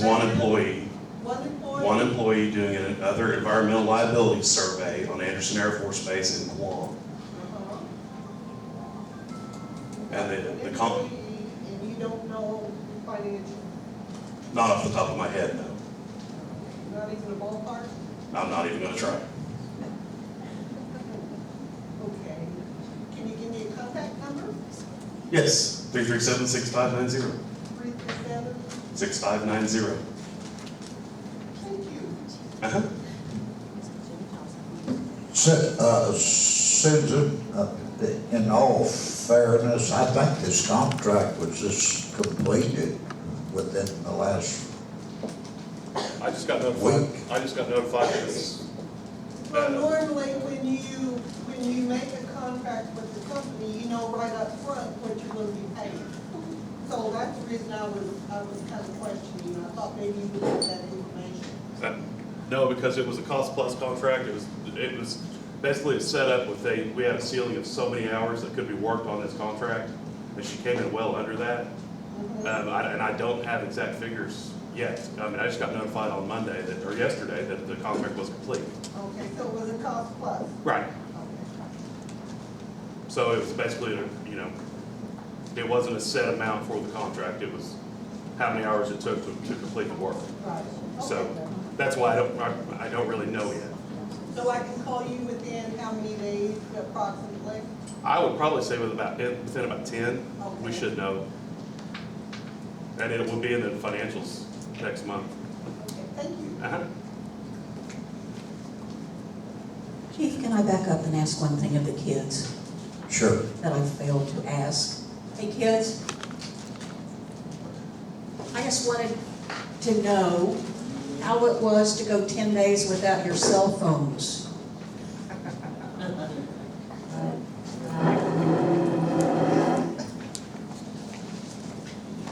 one employee. One employee? One employee doing another environmental liability survey on Anderson Air Force Base in Guam. And the employee, and you don't know financial? not off the top of my head, no. Not even a ballpark? I'm not even gonna try. Okay. Can you give me a contact number? Yes, 337-6590. 337? 6590. Thank you. Uh-huh. Susan, in all fairness, I think this contract was just completed within the last I just got notified. week. I just got notified that this. Well, normally when you make a contract with the company, you know right up front what you're gonna be paid. So that's the reason I was kind of questioning. I thought maybe you would have that information. No, because it was a cost plus contract. It was basically a setup with we had a ceiling of so many hours that could be worked on this contract, and she came in well under that. And I don't have exact figures yet. I mean, I just got notified on Monday or yesterday that the contract was complete. Okay, so it was a cost plus. Right. Okay. So it was basically, it wasn't a set amount for the contract. It was how many hours it took to complete the work. Right. So Okay. that's why I don't really know yet. So I can call you within how many days approximately? I would probably say within about 10, we Okay. should know. And it will be in the financials next month. Okay, thank you. Uh-huh. Chief, can I back up and ask one thing of the kids Sure. that I failed to ask? Hey, kids, I just wanted to know how it was to go 10 days without your cell phones.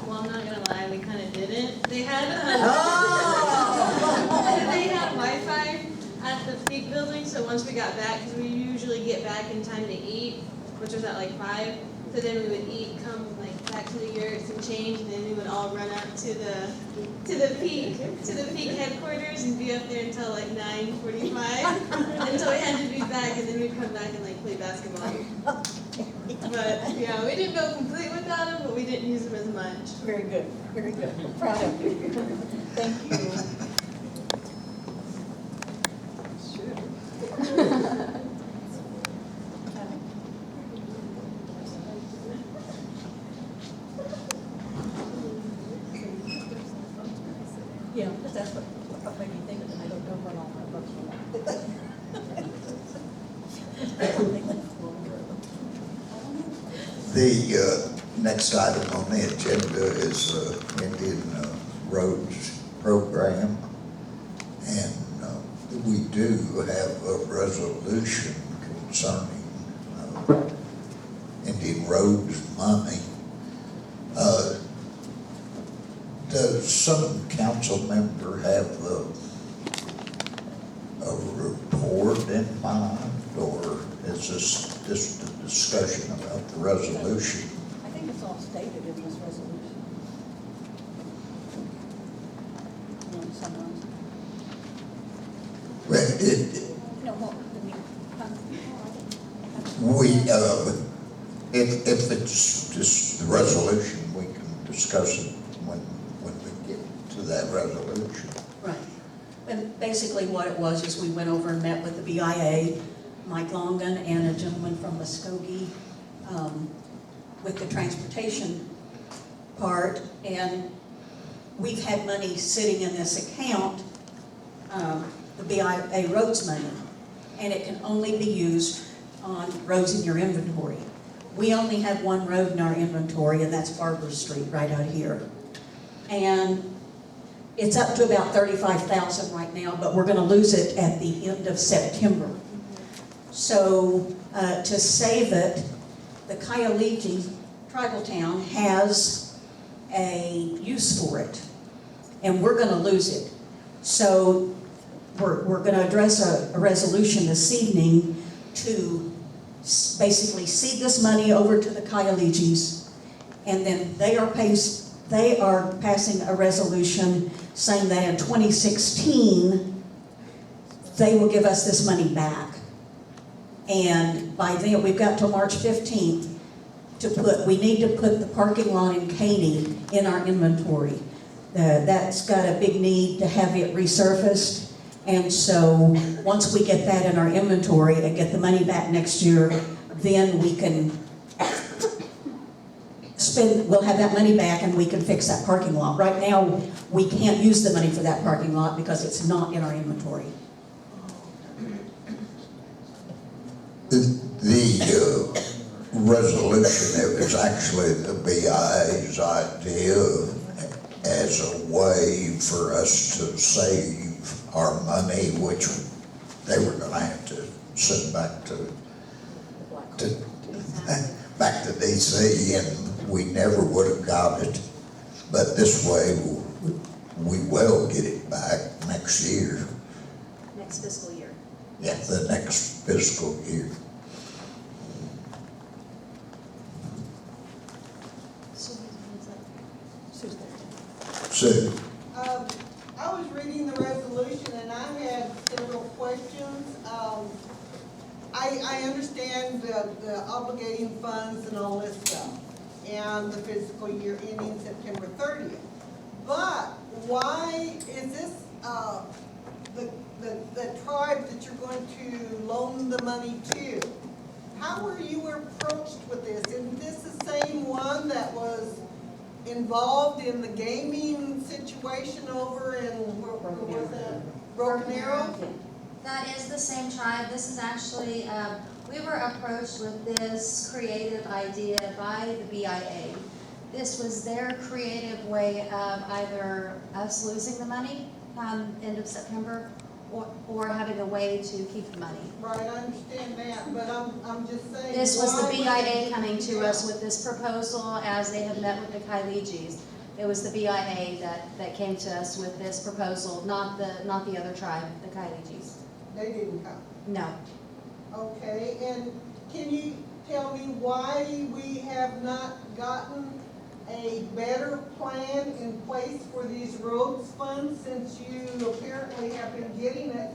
Well, I'm not gonna lie, we kind of didn't. They had, Oh! they had Wi-Fi at the peak building, so once we got back, because we usually get back in time to eat, which was at like 5, so then we would eat, come like back to the yurts and change, and then we would all run up to the peak headquarters and be up there until like 9:45, until we had to be back, and then we'd come back and like play basketball. But yeah, we didn't go complete without them, but we didn't use them as much. Very good, very good. Proud of you. Thank you. Yeah, that's what made me think that I don't know what all my books are. The next item on the agenda is Indian Roads Program. And we do have a resolution concerning Indian Roads money. Does some council member have a report in mind, or is this just a discussion about the resolution? I think it's all stated in this resolution. You know, sometimes. Well, No more, I mean, if it's just the resolution, we can discuss it when we get to that resolution. Right. And basically what it was is we went over and met with the BIA, Mike Longan, and a gentleman from Muskogee, with the transportation part. And we've had money sitting in this account, the BIA roads money, and it can only be used on roads in your inventory. We only have one road in our inventory, and that's Barber Street, right out here. And it's up to about 35,000 right now, but we're gonna lose it at the end of September. So to save it, the Kyaliji tribal town has a use for it, and we're gonna lose it. So we're gonna address a resolution this evening to basically cede this money over to the Kyalijis, and then they are passing a resolution saying that in 2016, they will give us this money back. And by then, we've got till March 15th we need to put the parking lot in Caney in our inventory. That's got a big need to have it resurfaced, And so, once we get that in our inventory and get the money back next year, then we can we'll have that money back and we can fix that parking lot. Right now, we can't use the money for that parking lot because it's not in our inventory. The resolution, it was actually the BIA's idea as a way for us to save our money, which they were gonna have to send back to DC, and we never would have got it. But this way, we will get it back next year. Next fiscal year. Yeah, the next fiscal year. Sue. I was reading the resolution and I had several questions. I understand the obligating funds and all this stuff, and the fiscal year ending September 30th. But why is this, the tribe that you're going to loan the money to? How were you approached with this? Isn't this the same one that was involved in the gaming situation over in, where was that? Broken Arrow? That is the same tribe. This is actually, we were approached with this creative idea by the BIA. This was their creative way of either us losing the money end of September or having a way to keep the money. Right, I understand that, but I'm just saying. This was the why BIA coming to us with this proposal as they had met with the Kailijis. It was the BIA that came to us with this proposal, not the other tribe, the Kailijis. They didn't come. No. Okay, and can you tell me why we have not gotten a better plan in place for these roads funds, since you apparently have been getting it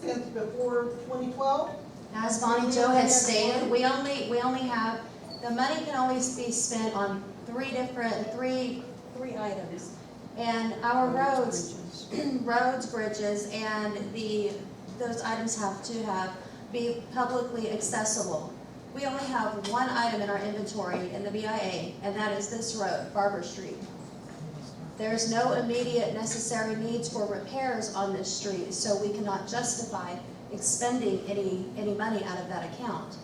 since before 2012? As Bonnie Jo has stated, we only have, the money can always be spent on three items. And our roads, bridges, and those items have to be publicly accessible. We only have one item in our inventory in the BIA, and that is this road, Barber Street. There's no immediate necessary needs for repairs on this street, so we cannot justify expending any money out of that account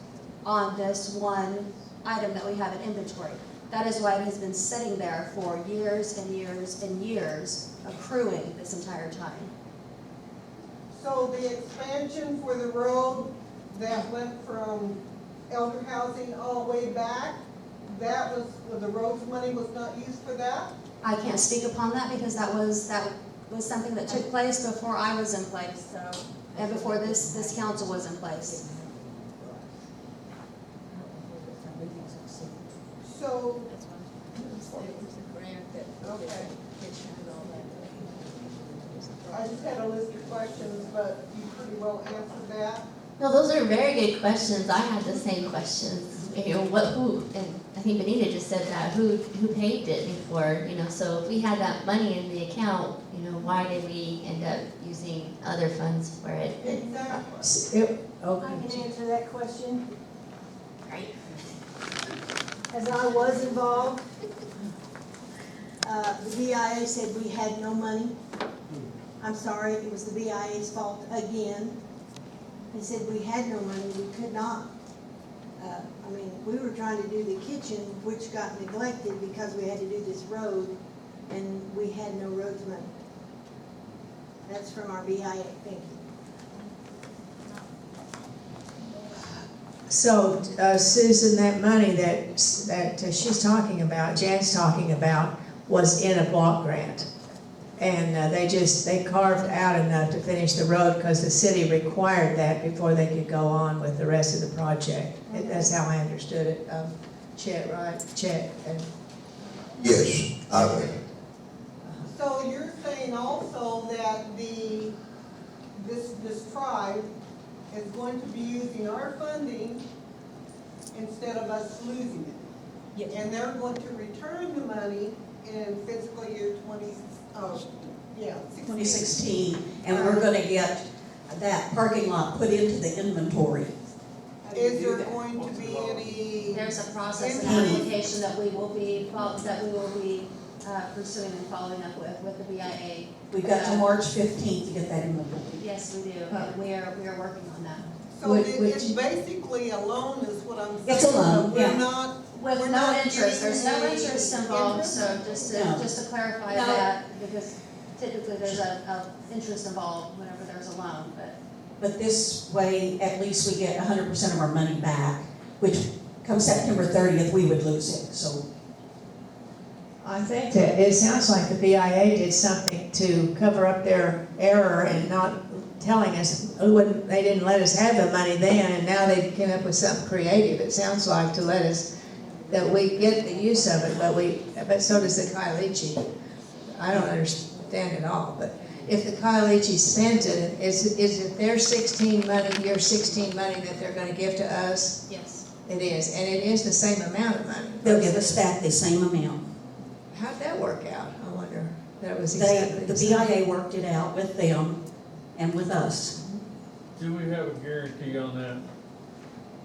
on this one item that we have in inventory. That is why it has been sitting there for years and years and years, accruing this entire time. So the expansion for the road that went from elder housing all the way back, the roads money was not used for that? I can't speak upon that because that was something that took place before I was in place, and before this council was in place. So, okay. I just had a list of questions, but you pretty well answered that. No, those are very good questions. I had the same questions. You know, who, and I think Benita just said that, who paid it before, so if we had that money in the account, why did we end up using other funds for it? Exactly. I can answer that question. Right. As I was involved, the BIA said we had no money. I'm sorry, it was the BIA's fault again. They said we had no money, we could not. We were trying to do the kitchen, which got neglected because we had to do this road, and we had no roads money. That's from our BIA, thank you. So, Susan, that money that she's talking about, Jan's talking about, was in a block grant. And they carved out enough to finish the road because the city required that before they could go on with the rest of the project. That's how I understood it. Chet, right? Chet. Yes, I would. So you're saying also that this tribe is going to be using our funding instead of us losing it? Yes. And they're going to return the money in fiscal year Yeah. 2016, and we're gonna get that parking lot put into the inventory. Is there going to be any? There's a process and Mhm. application that we will be, pursuing and following up with the BIA. We've got till March 15th to get that inventory. Yes, we do, and we are working on that. So it's basically a loan is what I'm saying. It's a loan, We're yeah. not. With we're no not interest, there's no getting interest any involved, interest? so No. just to clarify No. that, because typically there's a interest involved whenever there's a loan, but. But this way, at least we get 100% of our money back, which come September 30th, we would lose it, so. I think that it sounds like the BIA did something to cover up their error and not telling us, they didn't let us have the money then, and now they came up with something creative, it sounds like, to let us, that we get the use of it, but so does the Kylechi. I don't understand it all, but if the Kylechi spends it, is it their 16 money, your 16 money that they're gonna give to us? Yes. It is, and it is the same amount of money. They'll give us back the same amount. How'd that work out? I wonder. That was They, exactly the same. BIA worked it out with them and with us. Do we have a guarantee on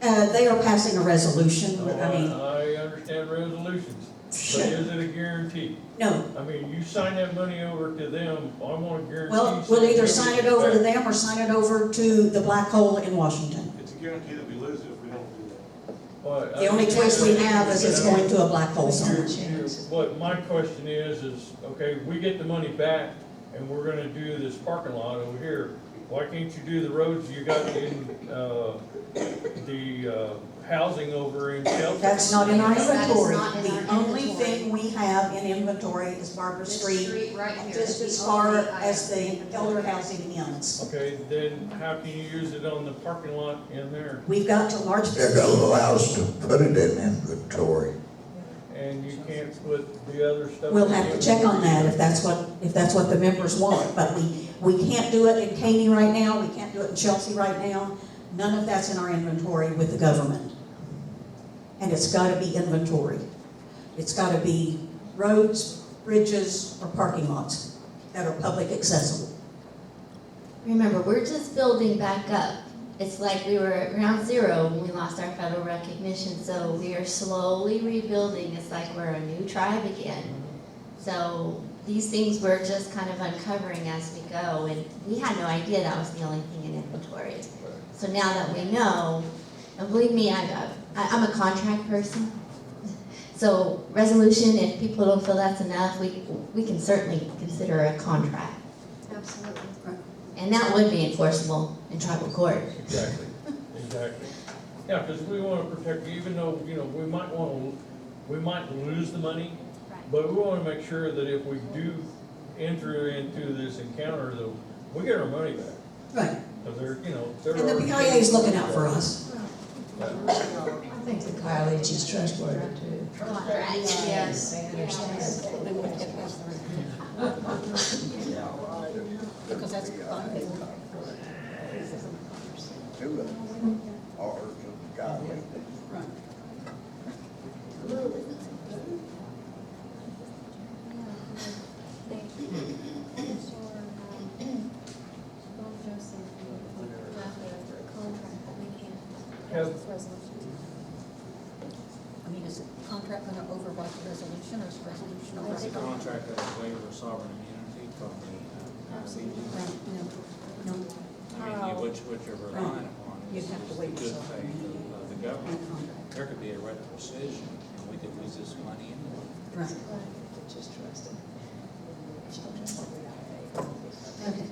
that? They are passing a resolution, Oh, I mean, I understand resolutions, but Sure. is it a guarantee? no. I mean, you sign that money over to them, I want a guarantee. Well, we'll either saying sign you'll it over to get back. them or sign it over to the black hole in Washington. It's a guarantee that we lose it if we don't do that. Well, The only choice we have is it's going to a black hole somewhere. What my question is, okay, we get the money back and we're gonna do this parking lot over here. Why can't you do the roads you got in, the housing over in Chelsea? That's not in our That is inventory. not in our The only inventory. thing we have in inventory is Barbara This Street, street right here just is as the far only as item. the elder housing ends. Okay, then how can you use it on the parking lot in there? We've got till March They're gonna 15th. allow us to put it in inventory. And you can't put the other stuff? We'll in have to the check on inventory? that if that's what the members want, but we can't do it in Caney right now, we can't do it in Chelsea right now. None of that's in our inventory with the government. And it's gotta be inventory. It's gotta be roads, bridges, or parking lots that are public accessible. Remember, we're just building back up. It's like we were at ground zero when we lost our federal recognition, so we are slowly rebuilding. It's like we're a new tribe again. So these things we're just kind of uncovering as we go, and we had no idea that was the only thing in inventory. So now that we know, and believe me, I'm a contract person. So resolution, if people don't feel that's enough, we can certainly consider a contract. Absolutely. And that would be enforceable in tribal court. Exactly, exactly. Yeah, because we want to protect, even though, we might lose the money, but we want to make sure that if we do enter into this encounter, that we get our money back. Right. Because they're. And the BIA is looking out for us. I think the Kylechi is trustworthy too. Yes. They understand. They won't get past the because that's a bond. Do it. Or the guy with it. Right. I mean, is the contract gonna override the resolution, or is the resolution over? It's a contract that is waiver of sovereign immunity from the, No. I mean, what you're relying upon You'd is have to the waive good sovereign faith of the government. Contract. There could be a retrocession, and we could lose this money anyway. Right. Just trust it. Okay.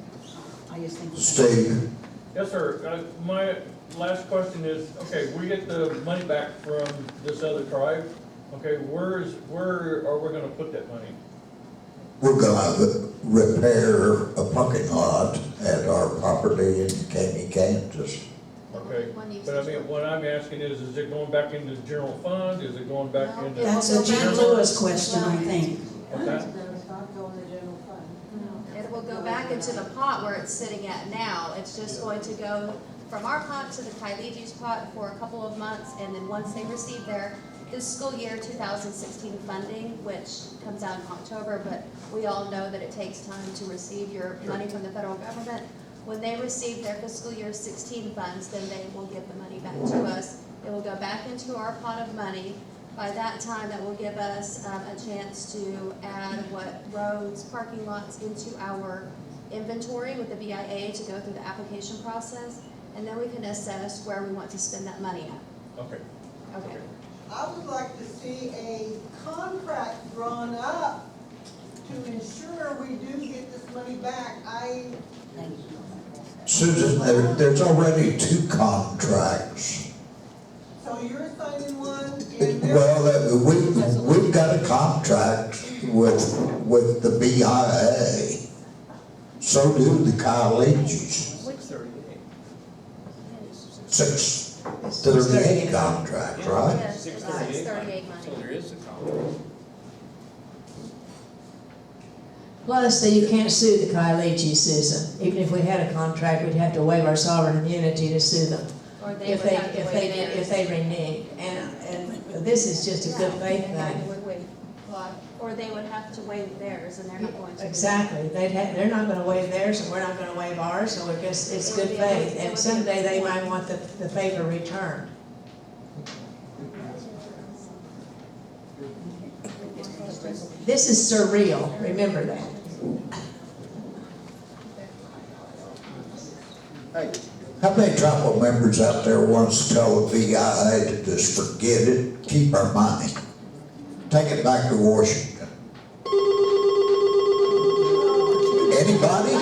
I just think. Steve, Yes, sir. My last question is, okay, we get the money back from this other tribe. Okay, where are we gonna put that money? we're gonna repair a parking lot at our property in Caney, Kansas. Okay, but I mean, what I'm asking is it going back into the general fund? Is it going back into? That's a Jean Lewis question, I think. What's that? It will go back into the pot where it's sitting at now. It's just going to go from our pot to the Kylechi's pot for a couple of months, and then once they receive their fiscal year 2016 funding, which comes out in October, but we all know that it takes time to receive your money from the federal government. When they receive their fiscal year 16 funds, then they will give the money back to us. It will go back into our pot of money. By that time, that will give us a chance to add what roads, parking lots into our inventory with the BIA to go through the application process, and then we can assess where we want to spend that money at. Okay. Okay. I would like to see a contract drawn up to ensure we do get this money back. Susan, there's already 2 contracts. So you're signing one and they're. Well, we've got a contract with the BIA. So do the colleges. 638 contract, right? Yes, it's 638 money. So there is a contract. Plus, that you can't sue the Kyligi, Susan. Even if we had a contract, we'd have to waive our sovereign immunity to sue them. Or they would have to waive If they renege. And this is just a good faith thing. Or they would have to waive theirs, and they're not going to. Exactly. They're not gonna waive theirs, and we're not gonna waive ours, so we're just, it's good faith. And someday they might want the favor returned. This is surreal, remember that. How many tribal members out there wants to tell the BIA to just forget it, keep our money, take it back to Washington? Anybody?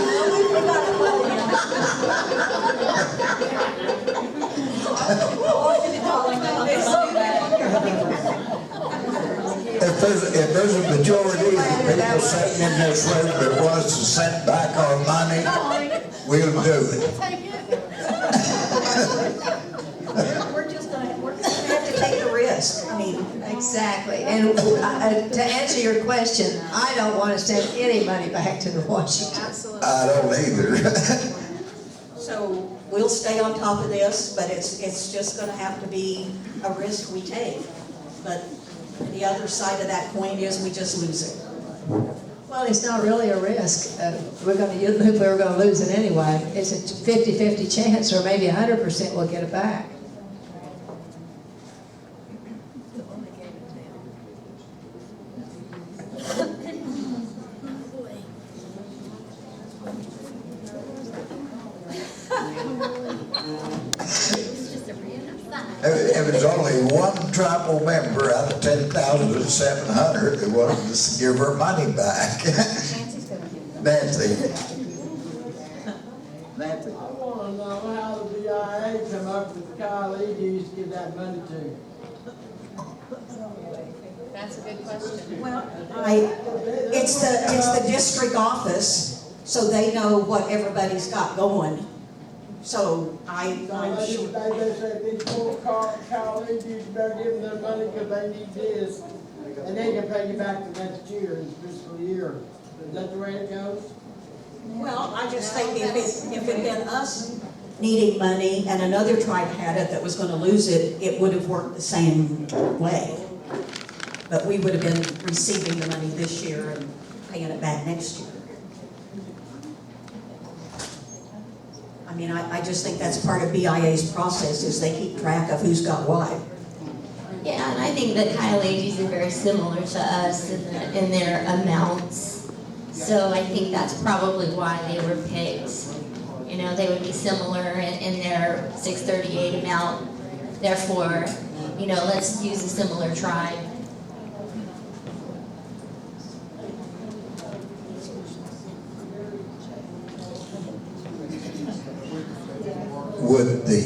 If there's a majority of the people sitting in this room that wants to send back our money, we'll do it. We're gonna have to take the risk. I mean, Exactly. And to answer your question, I don't want to send any money back to the Washington. Absolutely. I don't either. so we'll stay on top of this, but it's just gonna have to be a risk we take. But the other side of that coin is we just lose it. Well, it's not really a risk. We're gonna lose it anyway. It's a 50-50 chance, or maybe 100% we'll get it back. It was only one tribal member out of 10,700 that wanted to give her money back. Nancy. Nancy. I want to know how the BIA come up with the colleges to give that money to. That's a good question. Well, it's the district office, so they know what everybody's got going. So I'm sure. They said these poor colleges, you better give them their money because they need this, and they can pay you back the next year, this fiscal year. Is that the way it goes? Well, I just think if it had been us needing money and another tribe had it that was gonna lose it, it would have worked the same way. But we would have been receiving the money this year and paying it back next year. I mean, I just think that's part of BIA's process, is they keep track of who's got what. Yeah, and I think that Kyle Ages are very similar to us in their amounts. So I think that's probably why they were picked. You know, they would be similar in their 638 amount. Therefore, you know, let's use a similar tribe. Would the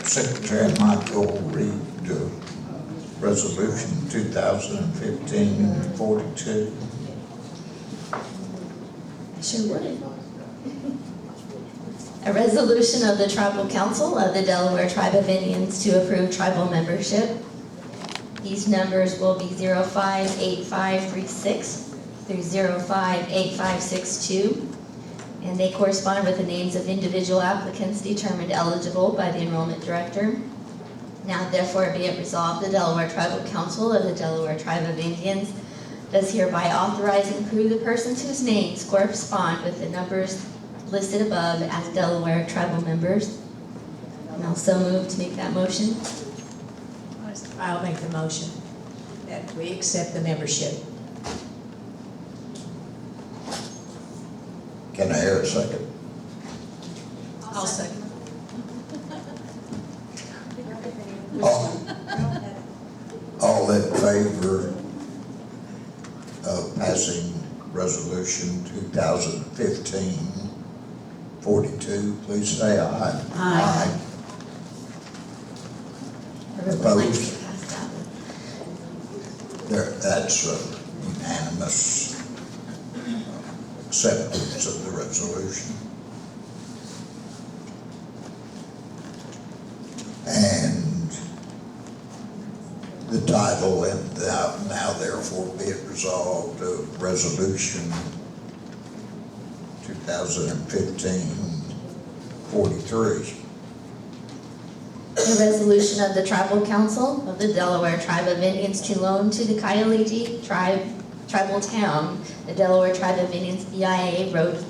Secretary Michael read Resolution 2015-42? Sure would. A resolution of the Tribal Council of the Delaware Tribe of Indians to approve tribal membership. These numbers will be 058536 through 058562. And they correspond with the names of individual applicants determined eligible by the enrollment director. Now therefore be it resolved, the Delaware Tribal Council of the Delaware Tribe of Indians does hereby authorize and approve the persons whose names correspond with the numbers listed above as Delaware tribal members. And I'll so move to make that motion. I'll make the motion that we accept the membership. Can I hear a second? I'll second. All in favor of passing resolution 2015-42, please say aye. Aye. Opposed? There, that's unanimous acceptance of the resolution. And the title, and now therefore be it resolved of resolution 2015-43. A resolution of the Tribal Council of the Delaware Tribe of Indians to loan to the Kialiji tribal town, the Delaware Tribe of Indians BIA road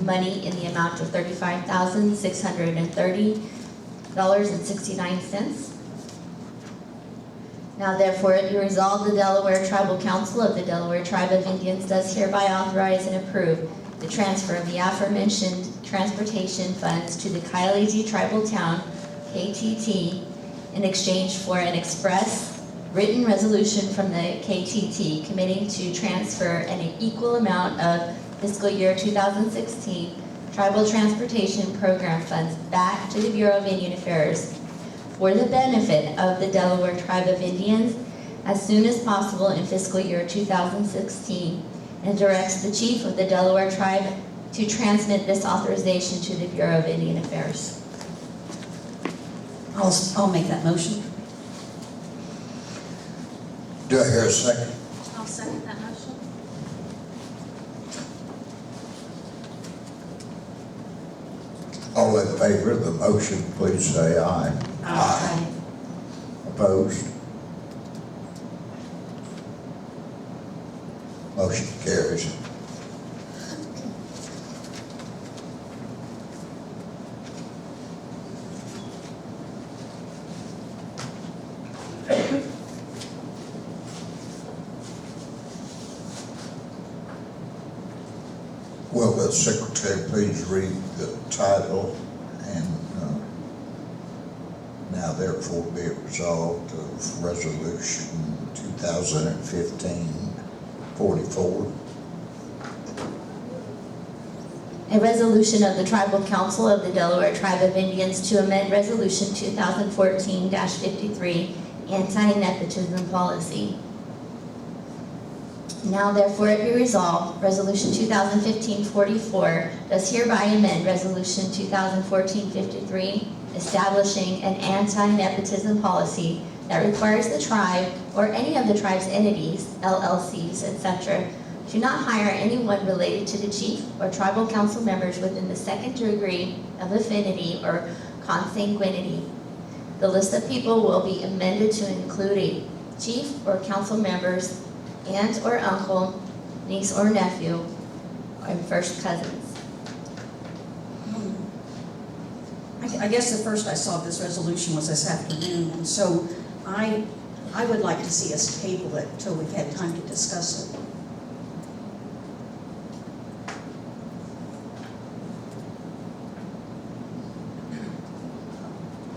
money in the amount of $35,630.69. Now therefore it be resolved, the Delaware Tribal Council of the Delaware Tribe of Indians does hereby authorize and approve the transfer of the aforementioned transportation funds to the Kialiji tribal town, KTT, in exchange for an express written resolution from the KTT committing to transfer an equal amount of fiscal year 2016 Tribal Transportation Program funds back to the Bureau of Indian Affairs for the benefit of the Delaware Tribe of Indians as soon as possible in fiscal year 2016, and directs the Chief of the Delaware Tribe to transmit this authorization to the Bureau of Indian Affairs. I'll make that motion. Do I hear a second? I'll second that motion. All in favor of the motion, please say aye. Aye. Opposed? Motion carries. Will the secretary please read the title and now therefore be it resolved of resolution 2015-44. A resolution of the Tribal Council of the Delaware Tribe of Indians to amend Resolution 2014-53, Anti-Nepotism Policy. Now therefore it be resolved, Resolution 2015-44 does hereby amend Resolution 2014-53, establishing an anti-nepotism policy that requires the tribe or any of the tribe's entities, LLCs, etc., to not hire anyone related to the chief or tribal council members within the second degree of affinity or consanguinity. The list of people will be amended to include a chief or council members, aunt or uncle, niece or nephew, and first cousins. I guess the first I saw this resolution was this afternoon, and so I would like to see us table it till we've had time to discuss it.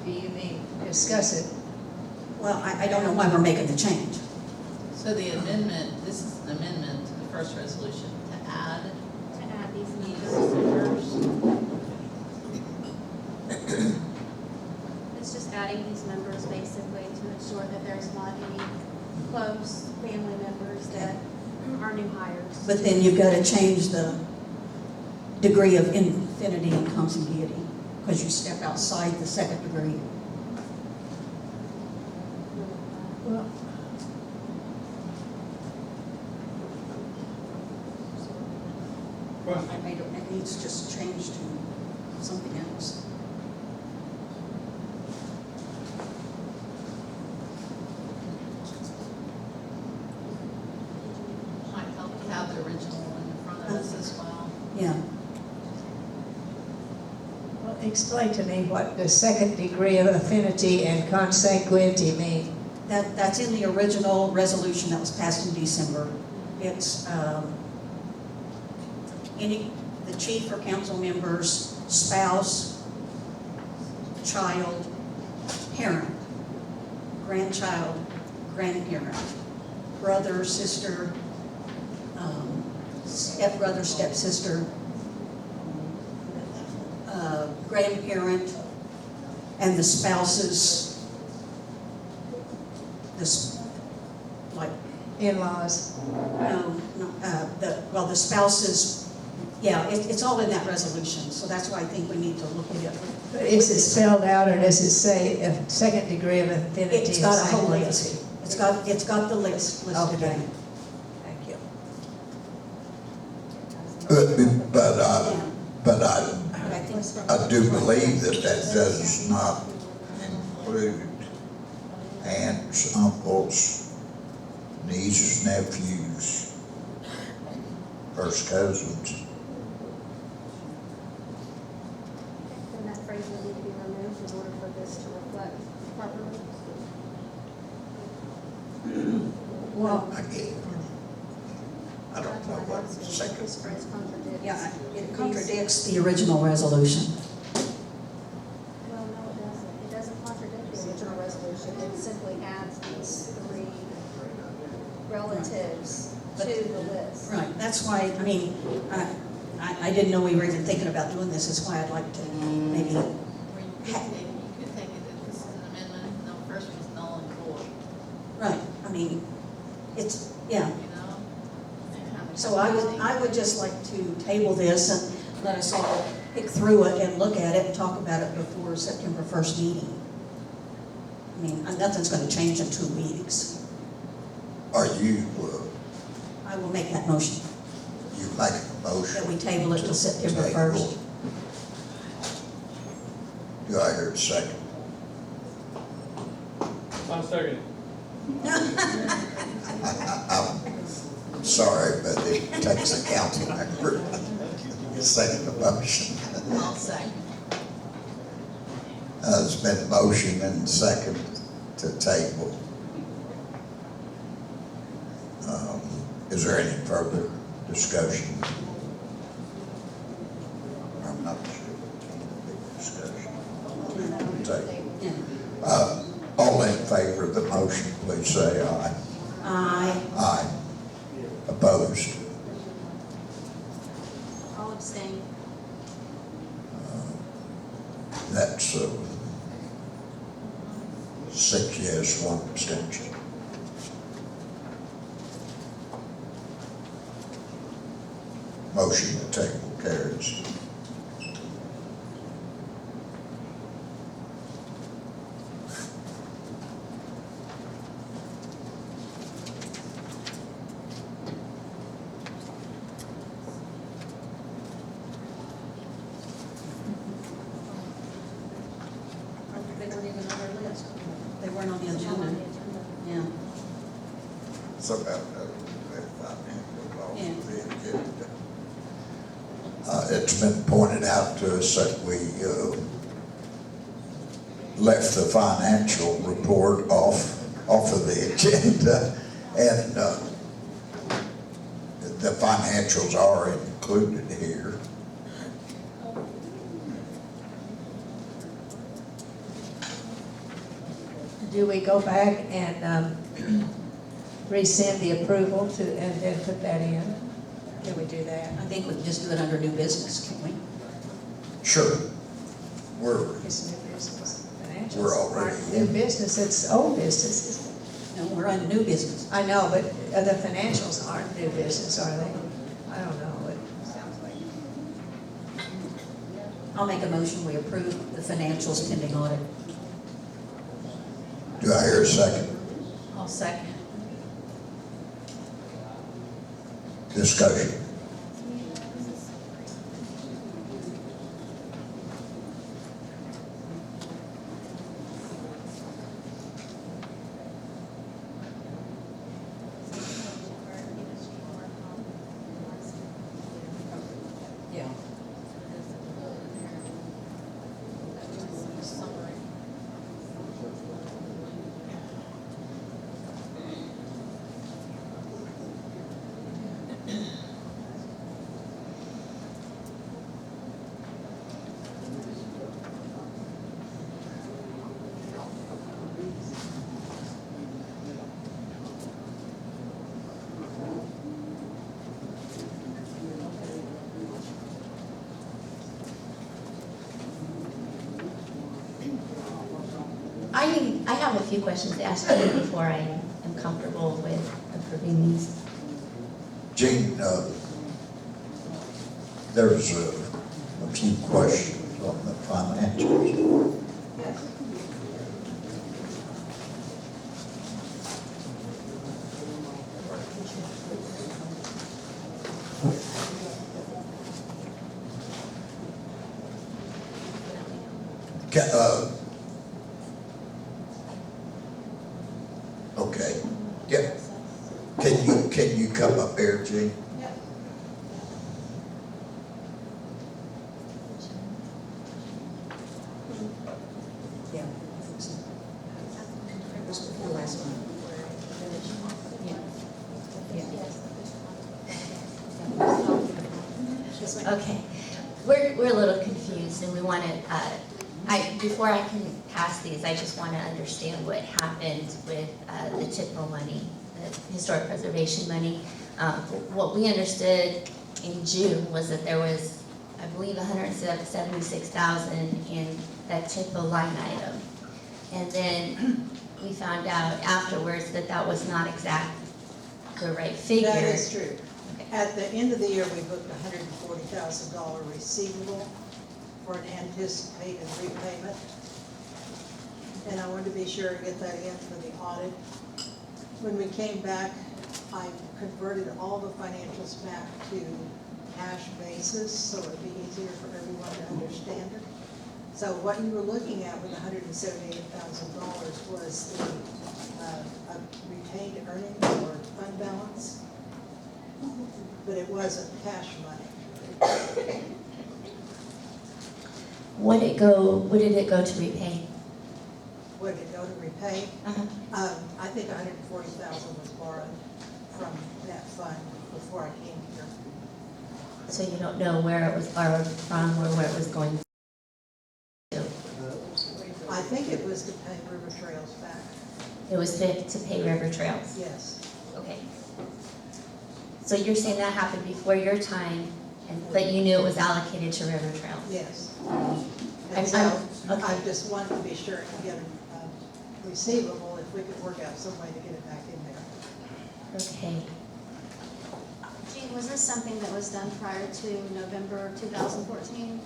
Do you mean discuss it? Well, I don't know why we're making the change. So the amendment, this is an amendment to the first resolution to add these these members. It's just adding these members basically to ensure that there's not any close family members that are new hires. But then you've got to change the degree of infinity and consanguinity, because you step outside the second degree. Well, It needs just changed to something else. Explain to me what the second degree of affinity and consanguinity mean. That's in the original resolution that was passed in December. It's, the chief or council member's spouse, child, parent, grandchild, grandparent, brother, sister, stepbrother, stepsister, grandparent, and the spouses, like, in-laws. no, the spouses, yeah, it's all in that resolution, so that's why I think we need to look at it. But is it spelled out, or does it say a second degree of affinity? It's got a whole list. It's got the list listed Okay. in. Thank you. But I do believe that does not include aunts, uncles, nieces, nephews, first cousins. Then that phrase will need to be removed in order for this to reflect properly. Well, I don't know what the second. This phrase contradicts. Yeah, it contradicts the original resolution. Well, no, it doesn't. It doesn't contradict the original resolution. It simply adds these three relatives to the list. Right, that's why, I mean, I didn't know we were even thinking about doing this, that's why I'd like to maybe, You could take it that this is an amendment, no, first one's null and void, right, I mean, it's, yeah. you know? So I would just like to table this and let us all pick through it and look at it and talk about it before September 1st meeting. I mean, nothing's gonna change in 2 weeks. Are you, I will make that motion, you making a motion? that we table it till September table? 1st. Do I hear a second? I'll second it. I'm sorry, but it takes a council member to second the motion. I'll second. There's been a motion and second to table. Is there any further discussion? I'm not sure. Discussion. Table. All in favor of the motion, please say aye. Aye. Aye. Opposed? I'll abstain. That's 6 yes, 1 abstention. Motion to table carries. They weren't even on our list. They weren't on the agenda. Yeah. Somehow, it's been pointed out to us that we left the financial report off of the agenda, and the financials are included here. Do we go back and rescind the approval and then put that in? Can we do that? I think we can just do it under new business, can't we? Sure. It's new business. Financials We're already aren't new business, it's old business. No, we're on new business. I know, but the financials aren't new business, are they? I don't know, it sounds like. I'll make a motion, we approve the financials pending audit. Do I hear a second? I'll second. Discussion. Yeah. I have a few questions to ask you before I am comfortable with approving these. Gene, there's a few questions on the financials. Okay, yeah. Can you come up here, Gene? Yeah. This was the last one. Okay, we're a little confused and we want to, before I can pass these, I just want to understand what happened with the TIPO money, the historic preservation money. What we understood in June was that there was, I believe, $176,000 in that TIPO line item. And then we found out afterwards that that was not exact, the right figure. That is true. At the end of the year, we booked a $140,000 receivable for an anticipated repayment. And I wanted to be sure to get that in for the audit. When we came back, I converted all the financials back to cash basis, so it'd be easier for everyone to understand it. So what you were looking at with $178,000 was the a retained earnings or fund balance, but it wasn't cash money. What did it go to repay? What did it go to repay? I think $140,000 was borrowed from that fund before I came here. So you don't know where it was borrowed from or where it was going to? I think it was to pay River Trails back. It was to pay River Trails? Yes. Okay. So you're saying that happened before your time, but you knew it was allocated to River Trails? Yes. I'm- And so okay. I just wanted to be sure to get a receivable if we could work out some way to get it back in there. Okay. Gene, was this something that was done prior to November 2014?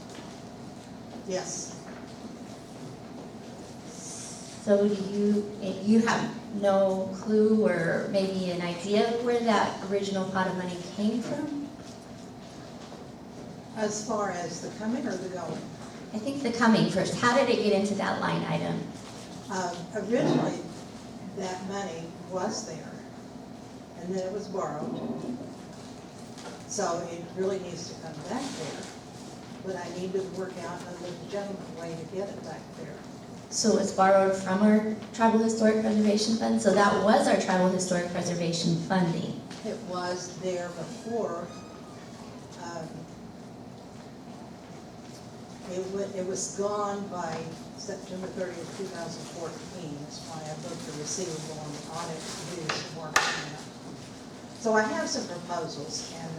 Yes. So do you have no clue or maybe an idea of where that original pot of money came from? As far as the coming or the going? I think the coming first. How did it get into that line item? Originally, that money was there, and then it was borrowed. So it really needs to come back there, but I need to work out a legitimate way to get it back there. So it's borrowed from our Tribal Historic Preservation Fund? So that was our Tribal Historic Preservation funding? It was there before. It was gone by September 30th, 2014. That's why I booked the receivable on the audit to do some work on that. So I have some proposals, and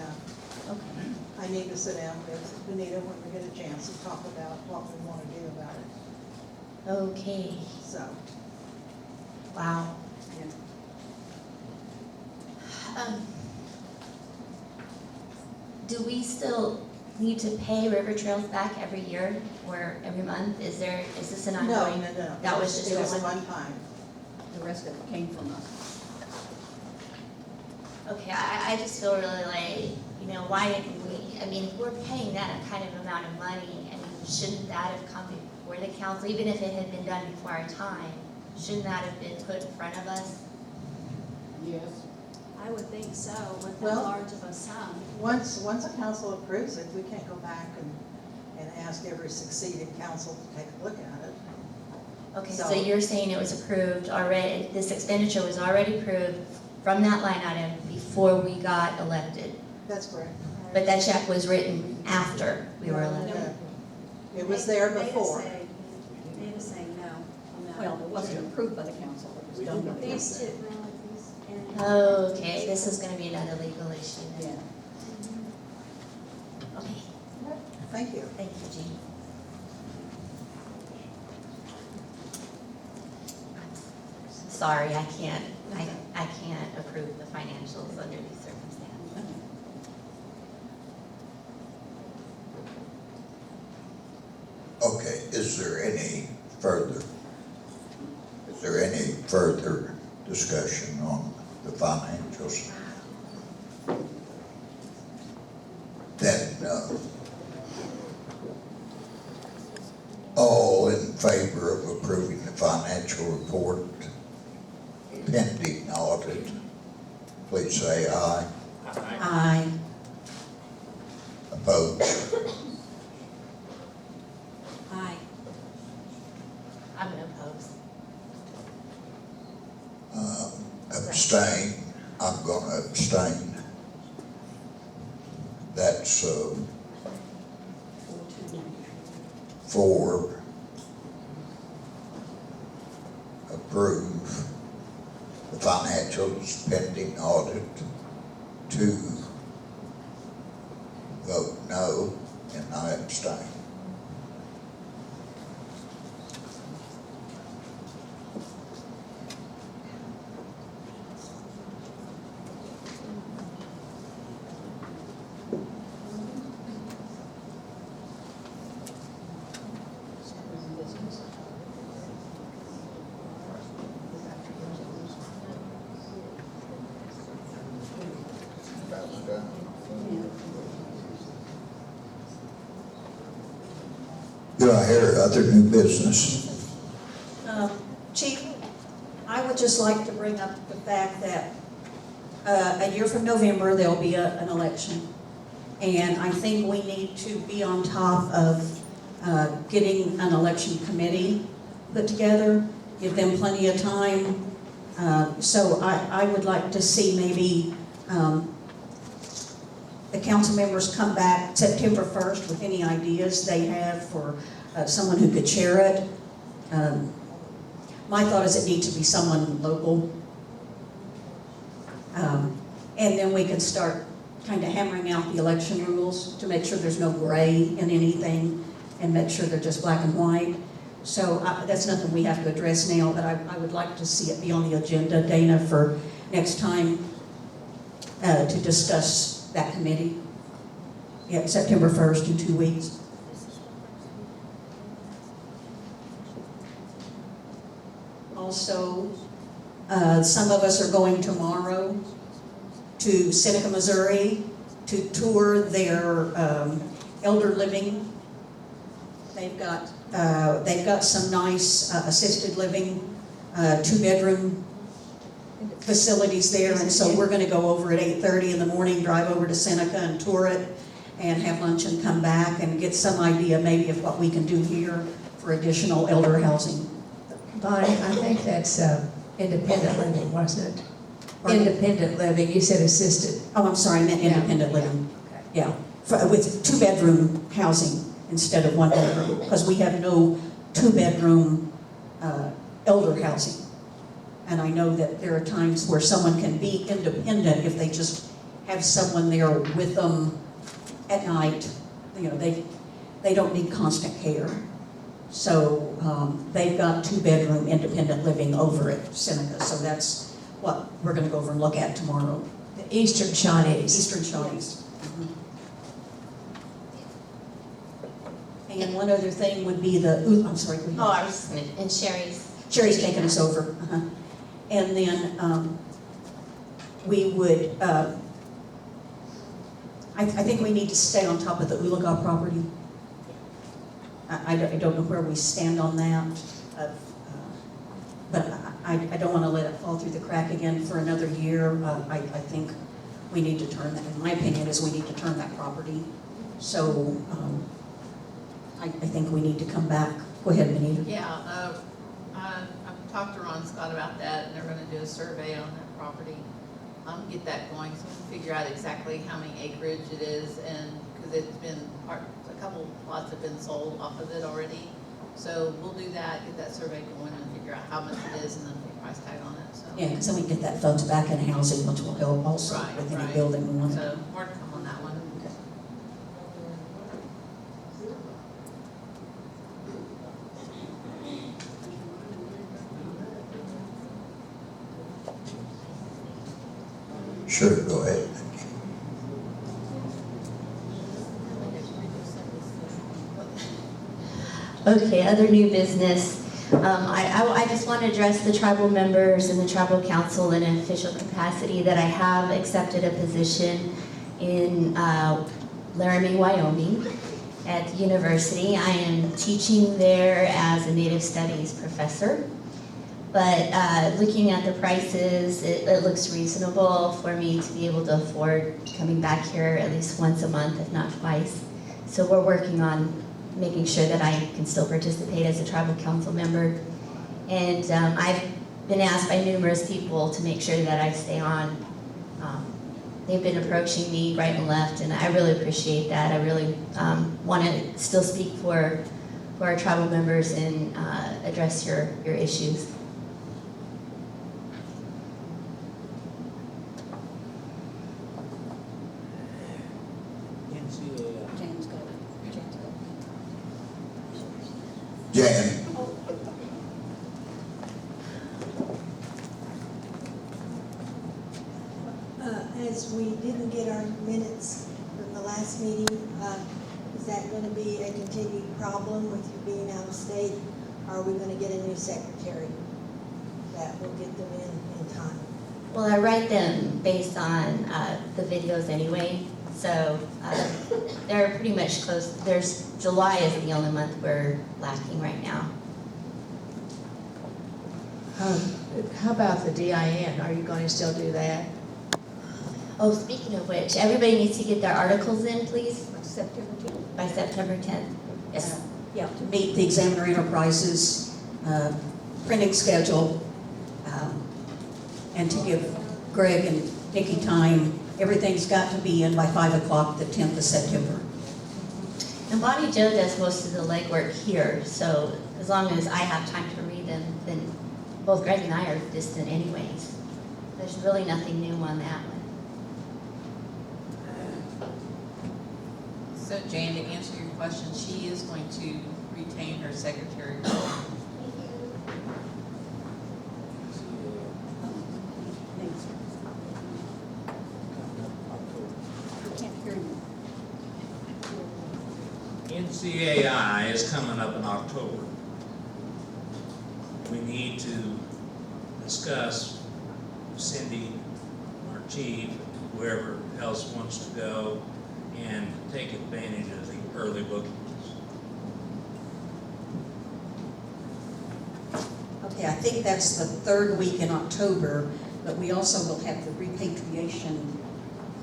I need to sit down with Benita when we get a chance to talk about what we want to do about it. Okay. So. Wow. Yeah. Do we still need to pay River Trails back every year or every month? Is this an ongoing? No. That was just it was a one time. The rest of it came from us. Okay, I just feel really like, why didn't we, if we're paying that kind of amount of money, shouldn't that have come before the council, even if it had been done before our time? Shouldn't that have been put in front of us? Yes. I would think so, with that Well, large of a sum. Once a council approves it, we can't go back and ask every succeeding council to take a look at it. Okay, so you're saying it was approved already, this expenditure was already approved from that line item before we got elected? That's correct. But that check was written after we were elected? No. It was there before. Data's saying no on that. Well, it wasn't approved by the council, it was done by the These council. two, Okay, this is gonna be another legal issue then. Okay, Thank you. thank you, Jean. sorry, I can't approve the financials under these circumstances. Okay, is there any further discussion on the financials? Then, all in favor of approving the financial report pending audit, please say aye. Aye. Opposed? Aye. I'm gonna oppose. Abstain, I'm gonna abstain. That's, 4, approve the financials pending audit. 2, vote no, and I abstain. Do I hear other new business? Chief, I would just like to bring up the fact that a year from November, there'll be an election. And I think we need to be on top of getting an election committee put together, give them plenty of time. So I would like to see maybe the council members come back September 1st with any ideas they have for someone who could chair it. My thought is it needs to be someone local. And then we can start kind of hammering out the election rules to make sure there's no gray in anything and make sure they're just black and white. So that's nothing we have to address now, but I would like to see it be on the agenda, Dana, for next time to discuss that committee. Yeah, September 1st in 2 weeks. Also, some of us are going tomorrow to Seneca, Missouri to tour their elder living. They've got some nice assisted living, 2-bedroom facilities there, and so we're gonna go over at 8:30 in the morning, drive over to Seneca and tour it, and have lunch and come back and get some idea maybe of what we can do here for additional elder housing. Bonnie, I think that's independent living, wasn't it? Pardon? Independent living, you said assisted. Oh, I'm sorry, I meant independent living. Yeah, with 2-bedroom housing instead of 1 bedroom, because we have no 2-bedroom elder housing. And I know that there are times where someone can be independent if they just have someone there with them at night. You know, they don't need constant care. So they've got 2-bedroom independent living over at Seneca. So that's what we're going to go over and look at tomorrow. The Eastern Shawnees. Eastern Shawnees. And one other thing would be I'm sorry. Go ahead. Oh, I was just gonna, and Sherry's taking us over. And then we would, I think we need to stay on top of the Ulaga property. I don't know where we stand on that, but I don't want to let it fall through the crack again for another year. I think we need to turn that, in my opinion, is we need to turn that property. So I think we need to come back. Go ahead, Benita. Yeah, I've talked to Ron Scott about that, and they're gonna do a survey on that property. Get that going, so we'll figure out exactly how many acreage it is, and, because it's been, a couple lots have been sold off of it already. So we'll do that, get that survey going, and figure out how much it is, and then put a price tag on it, so. Yeah, because then we can get that funds back in housing, which will help also Right, with any right. building we want. So more to come on that one. Sure, go ahead. Okay, other new business. I just want to address the tribal members and the tribal council in an official capacity that I have accepted a position in Laramie, Wyoming at the university. I am teaching there as a Native Studies professor. But looking at the prices, it looks reasonable for me to be able to afford coming back here at least once a month, if not twice. So we're working on making sure that I can still participate as a tribal council member. And I've been asked by numerous people to make sure that I stay on. They've been approaching me right and left, and I really appreciate that. I really want to still speak for our tribal members and address your issues. Jan, As we didn't get our minutes from the last meeting, is that gonna be a continued problem with you being out of state? Or are we gonna get a new secretary that will get them in time? Well, I write them based on the videos anyway, so they're pretty much close. July is the only month we're lacking right now. How about the DIN? Are you going to still do that? Oh, speaking of which, everybody needs to get their articles in, please, September 10th. by September 10th. Yes. Yeah, to meet the Examiner Enterprises printing schedule, and to give Greg and Nikki time. Everything's got to be in by 5 o'clock, the 10th of September. And Bonnie Jo does most of the legwork here, so as long as I have time to read them, then both Greg and I are distant anyways. There's really nothing new on that one. So Jan, to answer your question, she is going to retain her secretary role. I can't hear you. NCAI is coming up in October. We need to discuss Cindy, our chief, whoever else wants to go, and take advantage of the early bookings. Okay, I think that's the third week in October, but we also will have the repatriation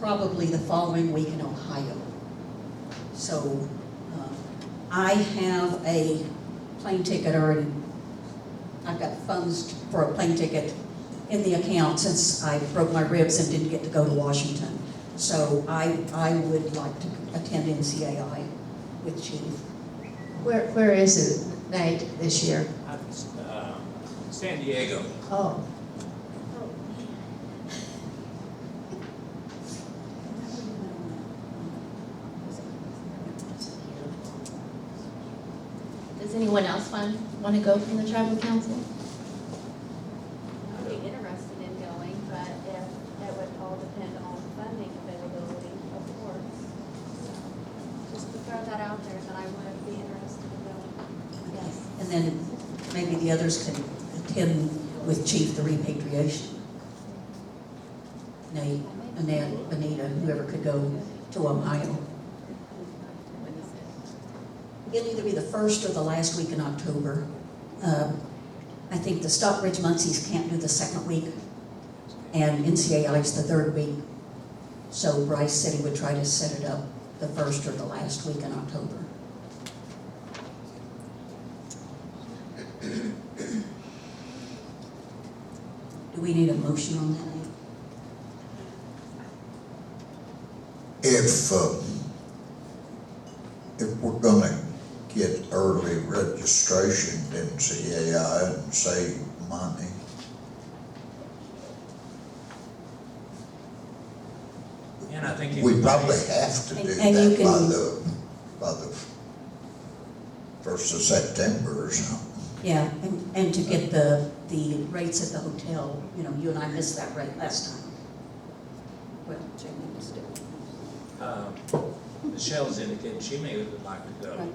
probably the following week in Ohio. So I have a plane ticket already. I've got funds for a plane ticket in the account since I broke my ribs and didn't get to go to Washington. So I would like to attend NCAI with Chief. Where is it, Nate, this year? San Diego. Oh. Does anyone else want to go from the tribal council? I'd be interested in going, but if, that would all depend on funding availability, of course. Just to throw that out there, that I would be interested in going. Yes. And then maybe the others can attend with Chief the repatriation. Nate, Annette, Anita, whoever could go to Ohio. It'll either be the first or the last week in October. I think the Stockbridge Muncies can't do the second week, and NCAI is the third week. So Bryce said he would try to set it up the first or the last week in October. Do we need a motion on that? If we're gonna get early registration in CAI and save money, And I think we probably have to do And you that can- by the 1st of September or something. Yeah, and to get the rates at the hotel, you know, you and I missed that rate last time. Well, Jamie is still. Michelle's indicated she may would like to go. Right.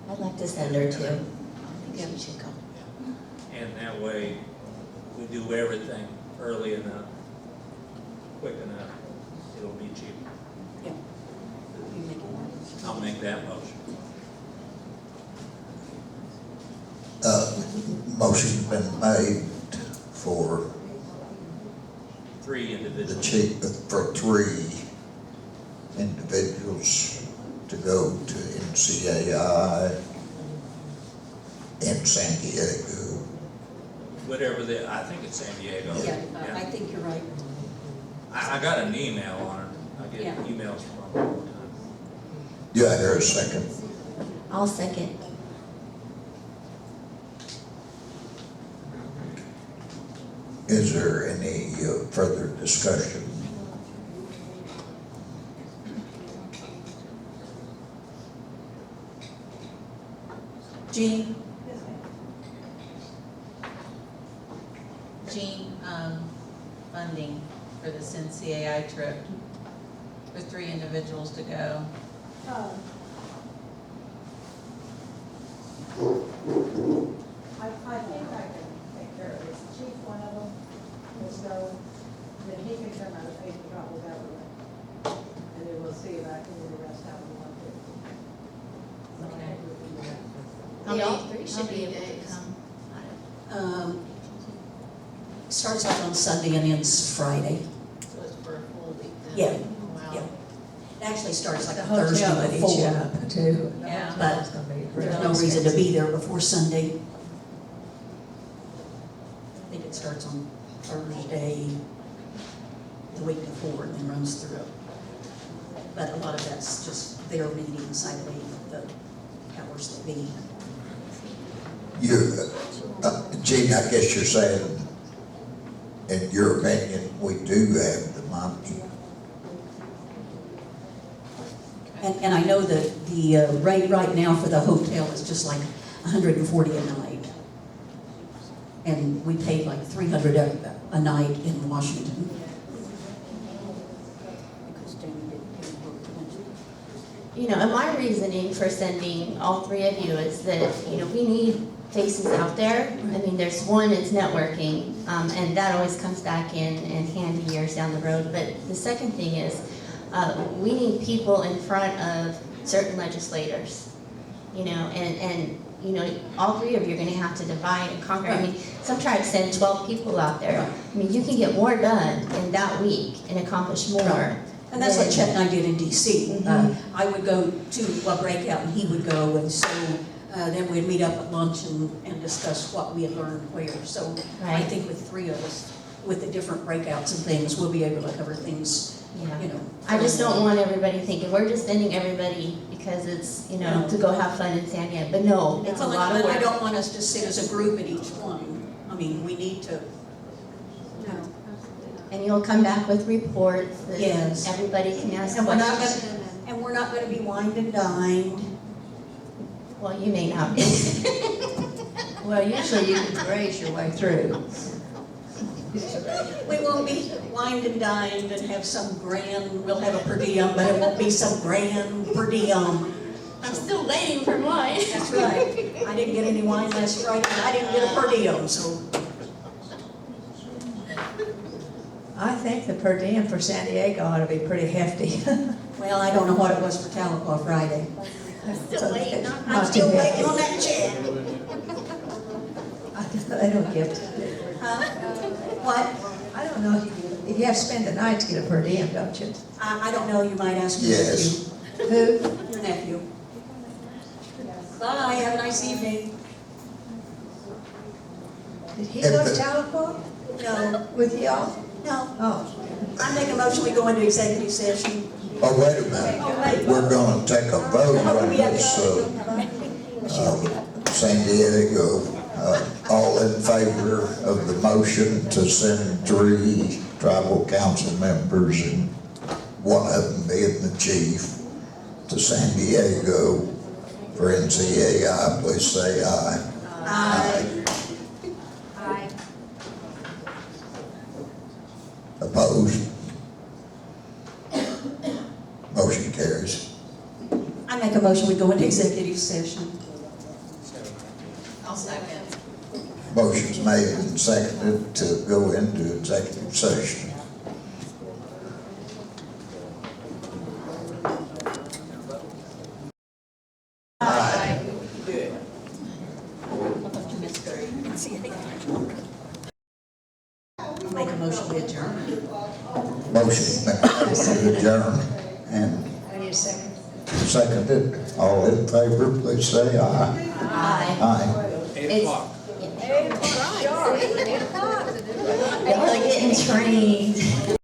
I'd like to send her too. I think Yeah. she should go. And that way, we do everything early enough, quick enough, it'll be cheap. Yeah. You make it work. I'll make that motion. Motion's been made for 3 the individuals. chief, for 3 individuals to go to NCAI in San Diego. Whatever I think it's San Diego. Yeah, I think you're right. I got an email on it. I get Yeah. emails from her all the time. Do I hear a second? I'll second. Is there any further discussion? Jean? Jean, funding for this NCAI trip for 3 individuals to go. I think I can take care of this. Chief, one of them is going, then he can come out of paper travel government. And then we'll see if I can do the rest how we want to. They all many- 3 how should be many able to days? come. Starts out on Sunday and ends Friday. So it's for a full week then? Yeah. Wow. Yeah. It actually starts like The a Thursday hotel would eat you before. up too. The Yeah. hotel's gonna be There's really no reason to expensive. be there before Sunday. I think it starts on Thursday, the week before, and then runs through. But a lot of that's just their meetings, I believe, the powers that be. Gene, I guess you're saying, in your opinion, we do have the money. And I know that the rate right now for the hotel is just like $140 a night. And we paid like $300 a night in Washington. You know, and my reasoning for sending all 3 of you is that, you know, we need faces out there. I mean, there's one, it's networking, and that always comes back in handy years down the road. But the second thing is, we need people in front of certain legislators, you know, and you know, all 3 of you are gonna have to divide and conquer. I mean, some tribes send 12 people out there. I mean, you can get more done in that week and accomplish more. Right. And that's what than- Chet and I did in DC. Mhm. I would go to a breakout and he would go, and so then we'd meet up at lunch and discuss what we had learned where. So I Right. think with 3 of us, with the different breakouts and things, we'll be able to cover things, Yeah. you know. I just don't want everybody thinking, we're just sending everybody because it's, you know, No. to go have fun in San Diego. But no, it's a Well, lot of and I work. don't want us to sit as a group at each one. I mean, we need to, And you'll come back with reports that Yes. everybody can ask and we're not questions. gonna be wined and dined. Well, you may not be. Well, usually you can graze your way through. We won't be wined and dined and have some grand, we'll have a per diem, but it won't be some grand per diem. I'm still waiting for mine. That's right. I didn't get any wine last Friday, and I didn't get a per diem, so. I think the per diem for San Diego ought to be pretty hefty. Well, I don't know what it was for Tahlequah Friday. Still waiting on I'm still waiting on that check. They don't give. Huh? What? I don't know if you have to spend the night to get a per diem, don't you? I don't know, you might ask your Yes. nephew. Who? Your nephew. Bye, have a nice evening. Did he go to Tahlequah No, with y'all? no. Oh. I make a motion, we go into executive session. Oh, wait a minute. We're gonna take a vote on this, San Diego. All in favor of the motion to send 3 tribal council members, and one of them being the chief, to San Diego for NCAI, please say aye. Aye. Opposed? a motion, we go into executive session. I'll second. Motion's made and seconded to go into executive session. Make a motion, we adjourn. Motion made to adjourn and I need a second. seconded. All in favor, please say aye. Aye. Aye. 8 o'clock. Y'all are getting trained.